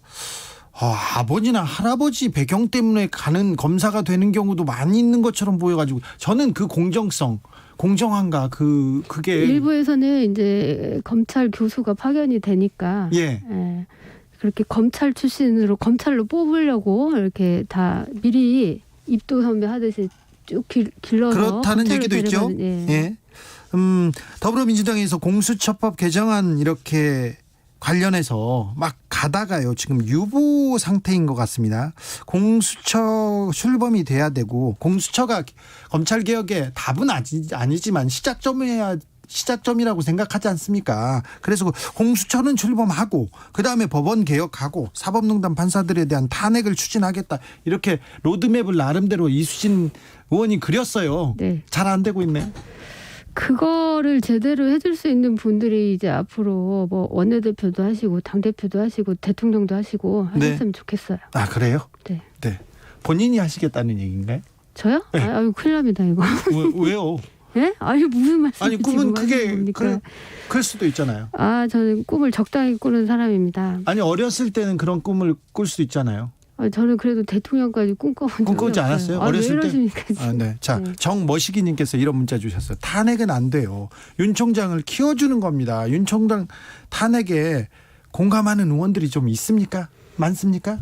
S4: 아버지나 할아버지 배경 때문에 가는 검사가 되는 경우도 많이 있는 것처럼 보여가지고 저는 그 공정성, 공정한가 그게
S6: 일부에서는 이제 검찰 교수가 파견이 되니까
S4: 예.
S6: 그렇게 검찰 출신으로 검찰로 뽑으려고 이렇게 다 미리 입도 선배하듯이 쭉 길러서
S4: 그렇다는 얘기도 있죠. 예. 더불어민주당에서 공수처법 개정안 이렇게 관련해서 막 가다가요. 지금 유보 상태인 것 같습니다. 공수처 출범이 돼야 되고 공수처가 검찰개혁의 답은 아니지만 시작점이라고 생각하지 않습니까? 그래서 공수처는 출범하고 그다음에 법원 개혁하고 사법농단 판사들에 대한 탄핵을 추진하겠다. 이렇게 로드맵을 나름대로 이수진 의원이 그렸어요.
S6: 네.
S4: 잘 안 되고 있네.
S6: 그거를 제대로 해줄 수 있는 분들이 이제 앞으로 뭐 원내대표도 하시고 당대표도 하시고 대통령도 하시고 하셨으면 좋겠어요.
S4: 아, 그래요?
S6: 네.
S4: 네. 본인이 하시겠다는 얘기인가요?
S6: 저요?
S4: 네.
S6: 아유 큰일 납니다 이거.
S4: 왜요?
S6: 예? 아니 무슨 말씀이시고
S4: 아니 꿈은 크게
S6: 하시는 겁니까?
S4: 클 수도 있잖아요.
S6: 저는 꿈을 적당히 꾸는 사람입니다.
S4: 아니 어렸을 때는 그런 꿈을 꿀 수도 있잖아요.
S6: 저는 그래도 대통령까지 꿈꿔본 적이
S4: 꿈꾸지
S6: 없어요.
S4: 않았어요?
S6: 왜
S4: 어렸을 때?
S6: 이러십니까, 지금.
S4: 아, 네. 자,
S6: 네.
S4: 정머시기님께서 이런 문자 주셨어요. 탄핵은 안 돼요. 윤 총장을 키워주는 겁니다. 윤 총장 탄핵에 공감하는 의원들이 좀 있습니까? 많습니까?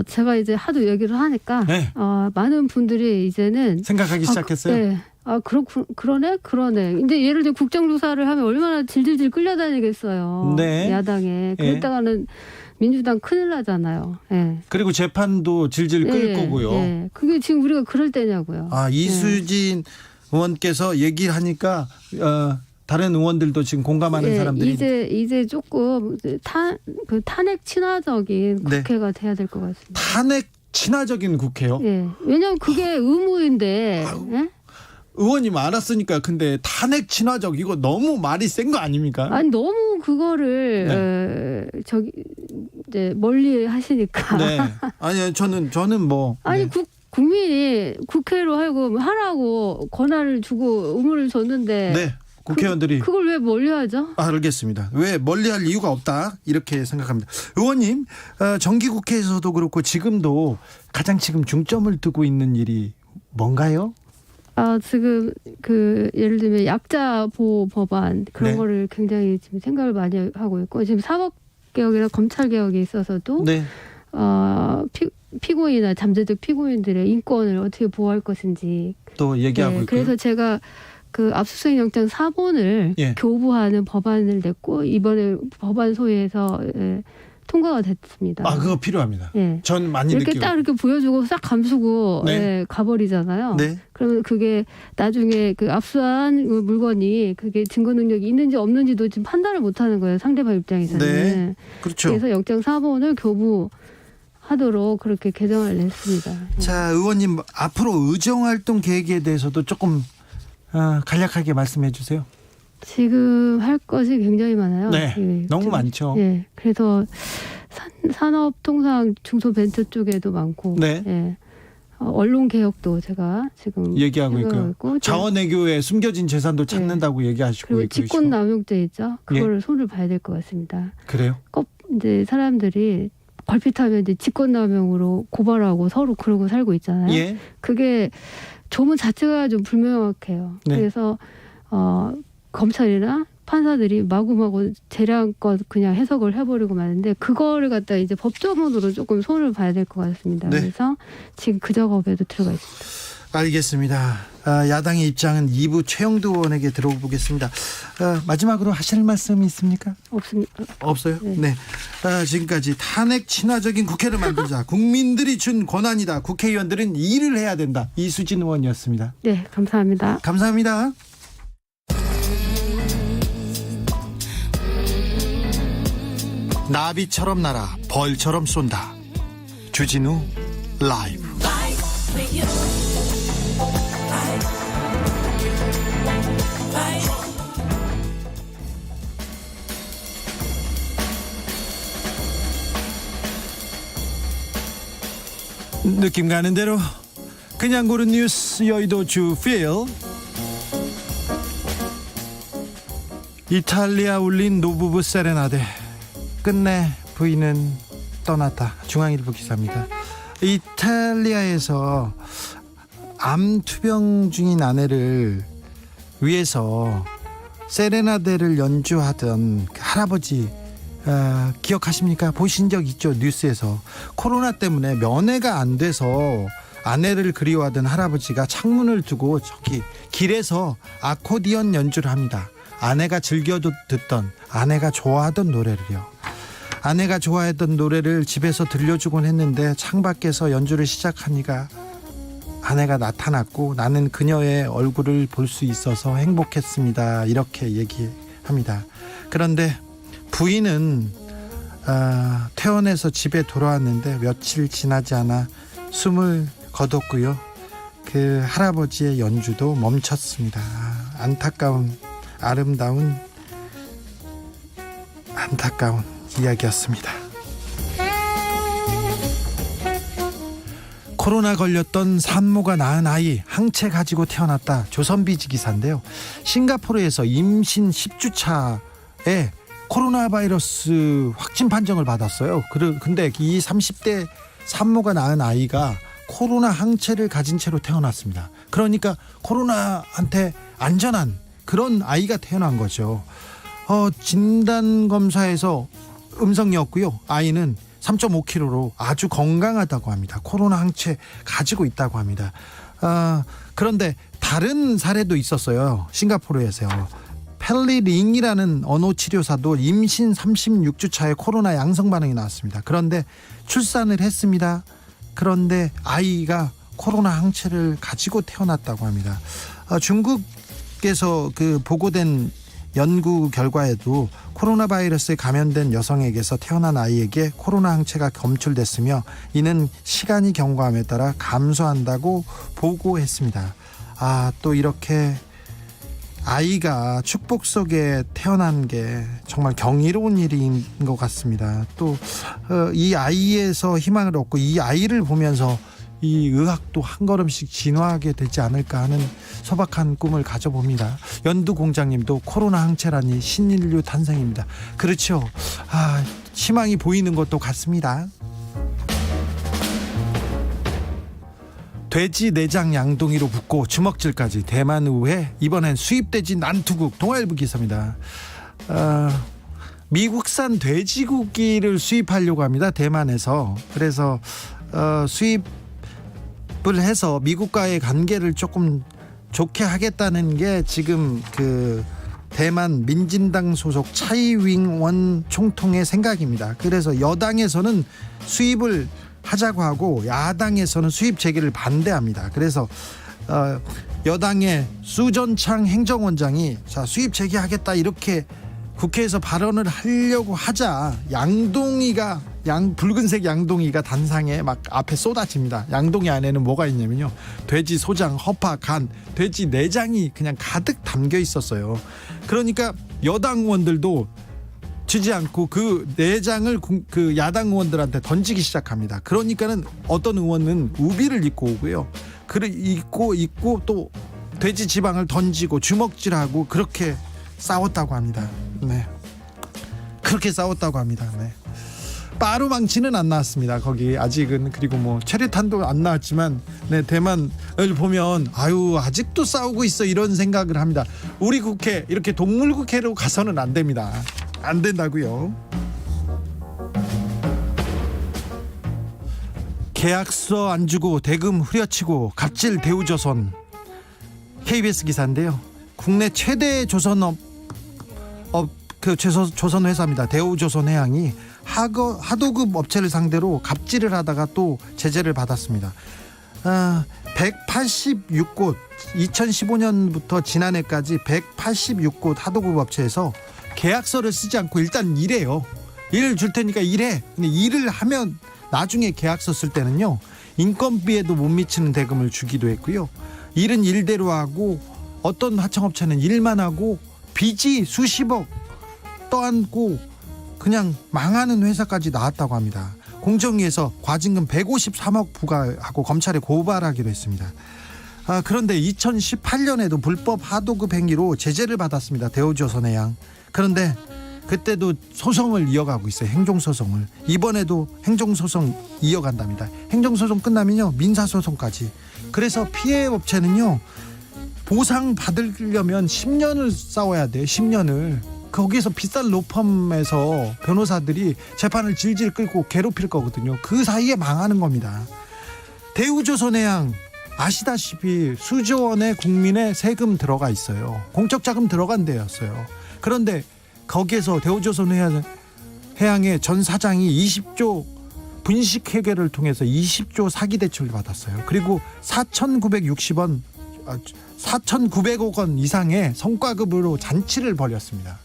S6: 제가 이제 하도 얘기를 하니까
S4: 네.
S6: 많은 분들이 이제는
S4: 생각하기 시작했어요.
S6: 네. 그러네. 이제 예를 들어 국정조사를 하면 얼마나 질질질 끌려다니겠어요.
S4: 네.
S6: 야당에. 그랬다가는 민주당 큰일 나잖아요. 예.
S4: 그리고 재판도 질질 끌 거고요.
S6: 예. 그게 지금 우리가 그럴 때냐고요.
S4: 이수진 의원께서 얘기를 하니까 다른 의원들도 지금 공감하는 사람들이
S6: 이제 조금 탄핵 친화적인
S4: 네.
S6: 국회가 돼야 될 것 같습니다.
S4: 탄핵 친화적인 국회요?
S6: 예. 왜냐하면 그게 의무인데. 예?
S4: 의원님 알았으니까 근데 탄핵 친화적 이거 너무 말이 센 거 아닙니까?
S6: 아니 너무 그거를 이제 멀리 하시니까.
S4: 네. 아니요 저는 뭐
S6: 아니
S4: 네.
S6: 국민이 국회로 하여금 하라고 권한을 주고 의무를 줬는데.
S4: 네. 국회의원들이
S6: 그걸 왜 멀리 하죠?
S4: 알겠습니다. 왜 멀리할 이유가 없다 이렇게 생각합니다. 의원님 정기국회에서도 그렇고 지금도 가장 지금 중점을 두고 있는 일이 뭔가요?
S6: 지금 예를 들면 약자 보호 법안 그런
S4: 네.
S6: 거를 굉장히 지금 생각을 많이 하고 있고 지금 사법개혁이나 검찰개혁에 있어서도
S4: 네.
S6: 피고인이나 잠재적 피고인들의 인권을 어떻게 보호할 것인지
S4: 또 얘기하고 있고요.
S6: 그래서 제가 그 압수수색 영장 4본을
S4: 예.
S6: 교부하는 법안을 냈고 이번에 법안 소위에서 통과가 됐습니다.
S4: 그거 필요합니다.
S6: 예.
S4: 전 많이
S6: 이렇게
S4: 느끼고.
S6: 딱 이렇게 보여주고 싹 감수고
S4: 네.
S6: 가버리잖아요.
S4: 네.
S6: 그러면 그게 나중에 그 압수한 그 물건이 그게 증거 능력이 있는지 없는지도 지금 판단을 못하는 거예요. 상대방 입장에서는.
S4: 네. 그렇죠.
S6: 그래서 영장 4본을 교부하도록 그렇게 개정을 냈습니다.
S4: 자, 의원님 앞으로 의정활동 계획에 대해서도 조금 간략하게 말씀해 주세요.
S6: 지금 할 것이 굉장히 많아요.
S4: 네.
S6: 예,
S4: 너무
S6: 지금,
S4: 많죠.
S6: 예. 그래서 산업통상 중소벤처 쪽에도 많고,
S4: 네.
S6: 예. 언론 개혁도 제가 지금
S4: 얘기하고 있고요.
S6: 있고,
S4: 자원외교에 숨겨진 재산도 찾는다고 얘기하시고
S6: 그리고
S4: 있고.
S6: 직권남용죄 있죠. 그거를 손을 봐야 될 것 같습니다.
S4: 그래요?
S6: 꼭 이제 사람들이 걸핏하면 이제 직권남용으로 고발하고 서로 그러고 살고 있잖아요.
S4: 예.
S6: 그게 조문 자체가 좀 불명확해요.
S4: 네.
S6: 그래서 검찰이나 판사들이 마구마구 재량껏 그냥 해석을 해버리고 마는데 그거를 갖다 이제 법조문으로 조금 손을 봐야 될 것 같습니다.
S4: 네.
S6: 그래서 지금 그 작업에도 들어가 있습니다.
S4: 알겠습니다. 야당의 입장은 2부 최영두 의원에게 들어보겠습니다. 마지막으로 하실 말씀이 있습니까?
S6: 없습니다.
S4: 없어요?
S6: 네.
S4: 네. 지금까지 탄핵 친화적인 국회를 만들자. 국민들이 준 권한이다. 국회의원들은 일을 해야 된다. 이수진 의원이었습니다.
S6: 네, 감사합니다.
S4: 감사합니다. 나비처럼 날아 벌처럼 쏜다. 주진우 라이브. 느낌 가는 대로 그냥 고른 뉴스 여의도 주필. 이탈리아 울린 노부부 세레나데. 끝내 부인은 떠났다. 중앙일보 기사입니다. 이탈리아에서 암 투병 중인 아내를 위해서 세레나데를 연주하던 그 할아버지 기억하십니까? 보신 적 있죠? 뉴스에서. 코로나 때문에 면회가 안 돼서 아내를 그리워하던 할아버지가 창문을 두고 저기 길에서 아코디언 연주를 합니다. 아내가 즐겨 듣던, 아내가 좋아하던 노래를요. 아내가 좋아했던 노래를 집에서 들려주곤 했는데 창밖에서 연주를 시작하니까 아내가 나타났고 나는 그녀의 얼굴을 볼 수 있어서 행복했습니다. 이렇게 얘기합니다. 그런데 부인은 퇴원해서 집에 돌아왔는데 며칠 지나지 않아 숨을 거뒀고요. 그 할아버지의 연주도 멈췄습니다. 안타까운 아름다운 안타까운 이야기였습니다. 코로나 걸렸던 산모가 낳은 아이 항체 가지고 태어났다. 조선비지 기사인데요. 싱가포르에서 임신 10주차에 코로나 바이러스 확진 판정을 받았어요. 근데 이 30대 산모가 낳은 아이가 코로나 항체를 가진 채로 태어났습니다. 그러니까 코로나한테 안전한 그런 아이가 태어난 거죠. 진단검사에서 음성이었고요. 아이는 3.5kg로 아주 건강하다고 합니다. 코로나 항체 가지고 있다고 합니다. 그런데 다른 사례도 있었어요. 싱가포르에서요. 펠리링이라는 언어치료사도 임신 36주 차에 코로나 양성 반응이 나왔습니다. 그런데 출산을 했습니다. 그런데 아이가 코로나 항체를 가지고 태어났다고 합니다. 중국에서 그 보고된 연구 결과에도 코로나 바이러스에 감염된 여성에게서 태어난 아이에게 코로나 항체가 검출됐으며 이는 시간이 경과함에 따라 감소한다고 보고했습니다. 또 이렇게 아이가 축복 속에 태어난 게 정말 경이로운 일인 것 같습니다. 또 이 아이에서 희망을 얻고 이 아이를 보면서 이 의학도 한 걸음씩 진화하게 되지 않을까 하는 소박한 꿈을 가져봅니다. 연두공장님도 코로나 항체라니 신인류 탄생입니다. 그렇죠. 희망이 보이는 것도 같습니다. 돼지 내장 양동이로 붓고 주먹질까지 대만 의회 이번엔 수입돼지 난투국. 동아일보 기사입니다. 미국산 돼지고기를 수입하려고 합니다. 대만에서. 그래서 수입을 해서 미국과의 관계를 조금 좋게 하겠다는 게 지금 그 대만 민진당 소속 차이윙원 총통의 생각입니다. 그래서 여당에서는 수입을 하자고 하고 야당에서는 수입 재개를 반대합니다. 그래서 여당의 수전창 행정원장이 자 수입 재개하겠다 이렇게 국회에서 발언을 하려고 하자 양동이가 붉은색 양동이가 단상에 막 앞에 쏟아집니다. 양동이 안에는 뭐가 있냐면요, 돼지 소장, 허파, 간, 돼지 내장이 그냥 가득 담겨 있었어요. 그러니까 여당 의원들도 주지 않고 그 내장을 그 야당 의원들한테 던지기 시작합니다. 그러니까는 어떤 의원은 우비를 입고 오고요. 입고 또 돼지 지방을 던지고 주먹질하고 그렇게 싸웠다고 합니다. 네. 그렇게 싸웠다고 합니다. 네. 빠루망치는 안 나왔습니다. 거기 아직은. 그리고 뭐 최루탄도 안 나왔지만 네, 대만을 보면 아유 아직도 싸우고 있어 이런 생각을 합니다. 우리 국회 이렇게 동물국회로 가서는 안 됩니다. 안 된다고요. 계약서 안 주고 대금 후려치고 갑질 대우조선. KBS 기사인데요. 국내 최대 조선업 조선 회사입니다. 대우조선해양이 하도급 업체를 상대로 갑질을 하다가 또 제재를 받았습니다. 186곳 2015년부터 지난해까지 186곳 하도급 업체에서 계약서를 쓰지 않고 일단 일해요. 일을 줄 테니까 일해. 근데 일을 하면 나중에 계약서 쓸 때는요 인건비에도 못 미치는 대금을 주기도 했고요. 일은 일대로 하고 어떤 하청업체는 일만 하고 빚이 수십억 떠안고 그냥 망하는 회사까지 나왔다고 합니다. 공정위에서 과징금 153억 부과하고 검찰에 고발하기로 했습니다. 그런데 2018년에도 불법 하도급 행위로 제재를 받았습니다. 대우조선해양. 그런데 그때도 소송을 이어가고 있어요. 행정소송을. 이번에도 행정소송 이어간답니다. 행정소송 끝나면요 민사소송까지. 그래서 피해 업체는요 보상 받으려면 10년을 싸워야 돼요. 10년을. 거기서 비싼 로펌에서 변호사들이 재판을 질질 끌고 괴롭힐 거거든요. 그 사이에 망하는 겁니다. 대우조선해양 아시다시피 수조 원의 국민의 세금 들어가 있어요. 공적 자금 들어간 데였어요. 그런데 거기에서 대우조선해양의 전 사장이 20조 분식회계를 통해서 20조 사기 대출을 받았어요. 그리고 4,900억 원 이상의 성과급으로 잔치를 벌였습니다.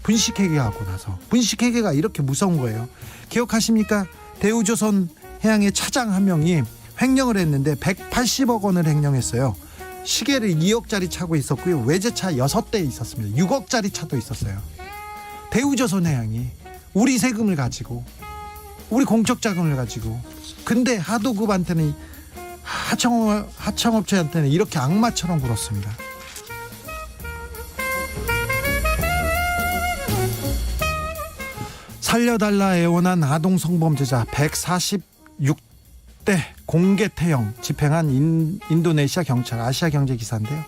S4: 분식회계하고 나서. 분식회계가 이렇게 무서운 거예요. 기억하십니까? 대우조선해양의 차장 한 명이 횡령을 했는데 180억 원을 횡령했어요. 시계를 2억짜리 차고 있었고요. 외제차 6대 있었습니다. 6억짜리 차도 있었어요. 대우조선해양이 우리 세금을 가지고 우리 공적 자금을 가지고. 근데 하도급한테는 하청업체한테는 이렇게 악마처럼 굴었습니다. 살려달라 애원한 아동 성범죄자 146대 공개 태형 집행한 인도네시아 경찰. 아시아경제 기사인데요.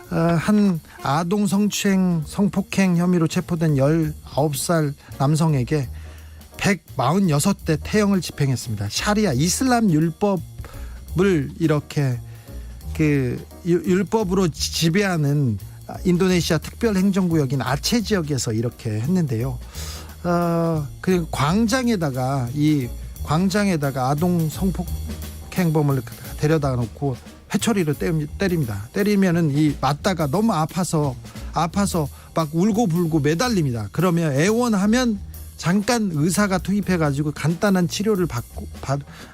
S4: 한 아동 성추행 성폭행 혐의로 체포된 19살 남성에게 146대 태형을 집행했습니다. 샤리아 이슬람 율법을 이렇게 율법으로 지배하는 인도네시아 특별행정구역인 아체 지역에서 이렇게 했는데요. 그 광장에다가 아동 성폭행범을 데려다 놓고 회초리로 때립니다. 때리면은 맞다가 너무 아파서 막 울고불고 매달립니다. 그러면 애원하면 잠깐 의사가 투입해가지고 간단한 치료를 받고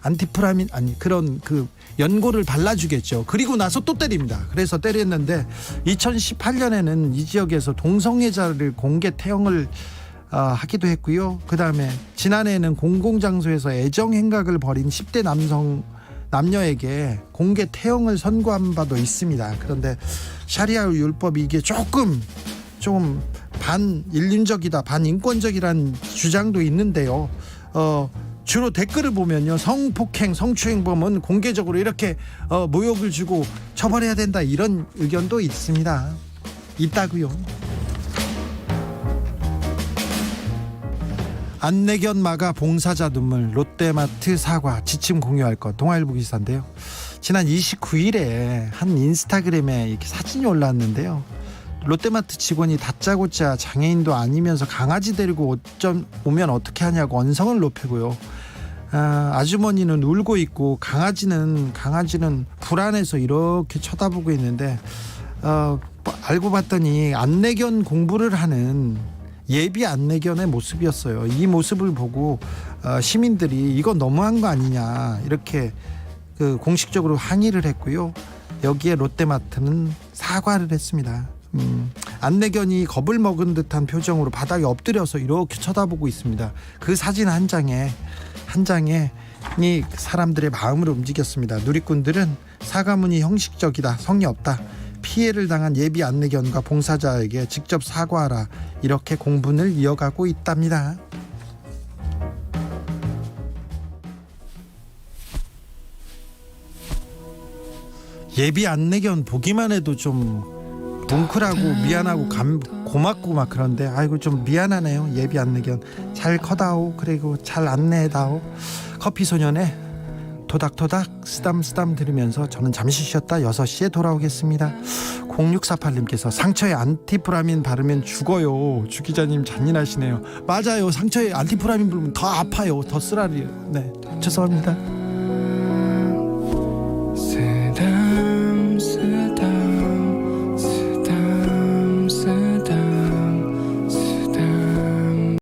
S4: 안티프라민 그런 그 연고를 발라주겠죠. 그리고 나서 또 때립니다. 그래서 때렸는데 2018년에는 이 지역에서 동성애자를 공개 태형을 하기도 했고요. 그 다음에 지난해에는 공공장소에서 애정행각을 벌인 10대 남녀에게 공개 태형을 선고한 바도 있습니다. 그런데 샤리아 율법이 이게 조금 반인륜적이다, 반인권적이라는 주장도 있는데요. 주로 댓글을 보면요, 성폭행, 성추행범은 공개적으로 이렇게 모욕을 주고 처벌해야 된다, 이런 의견도 있다고요. 안내견 막아 봉사자 눈물, 롯데마트 사과, 지침 공유할 것. 동아일보 기사인데요. 지난 29일에 한 인스타그램에 이렇게 사진이 올라왔는데요. 롯데마트 직원이 다짜고짜 장애인도 아니면서 강아지 데리고 오면 어떻게 하냐고 언성을 높이고요. 아주머니는 울고 있고 강아지는 불안해서 이렇게 쳐다보고 있는데 알고 봤더니 안내견 공부를 하는 예비 안내견의 모습이었어요. 이 모습을 보고 시민들이 이건 너무한 거 아니냐 이렇게 공식적으로 항의를 했고요. 여기에 롯데마트는 사과를 했습니다. 안내견이 겁을 먹은 듯한 표정으로 바닥에 엎드려서 이렇게 쳐다보고 있습니다. 그 사진 한 장에 이 사람들의 마음을 움직였습니다. 누리꾼들은 사과문이 형식적이다, 성의 없다, 피해를 당한 예비 안내견과 봉사자에게 직접 사과하라, 이렇게 공분을 이어가고 있답니다. 예비 안내견 보기만 해도 좀 뭉클하고 미안하고 고맙고 막 그런데 아이고 좀 미안하네요. 예비 안내견 잘 커다오, 그리고 잘 안내해다오. 커피소년의 토닥토닥 쓰담쓰담 들으면서 저는 잠시 쉬었다 6시에 돌아오겠습니다. 0648님께서 상처에 안티프라민 바르면 죽어요. 주 기자님 잔인하시네요. 맞아요. 상처에 안티프라민 바르면 더 아파요. 더 쓰라리요. 네, 죄송합니다.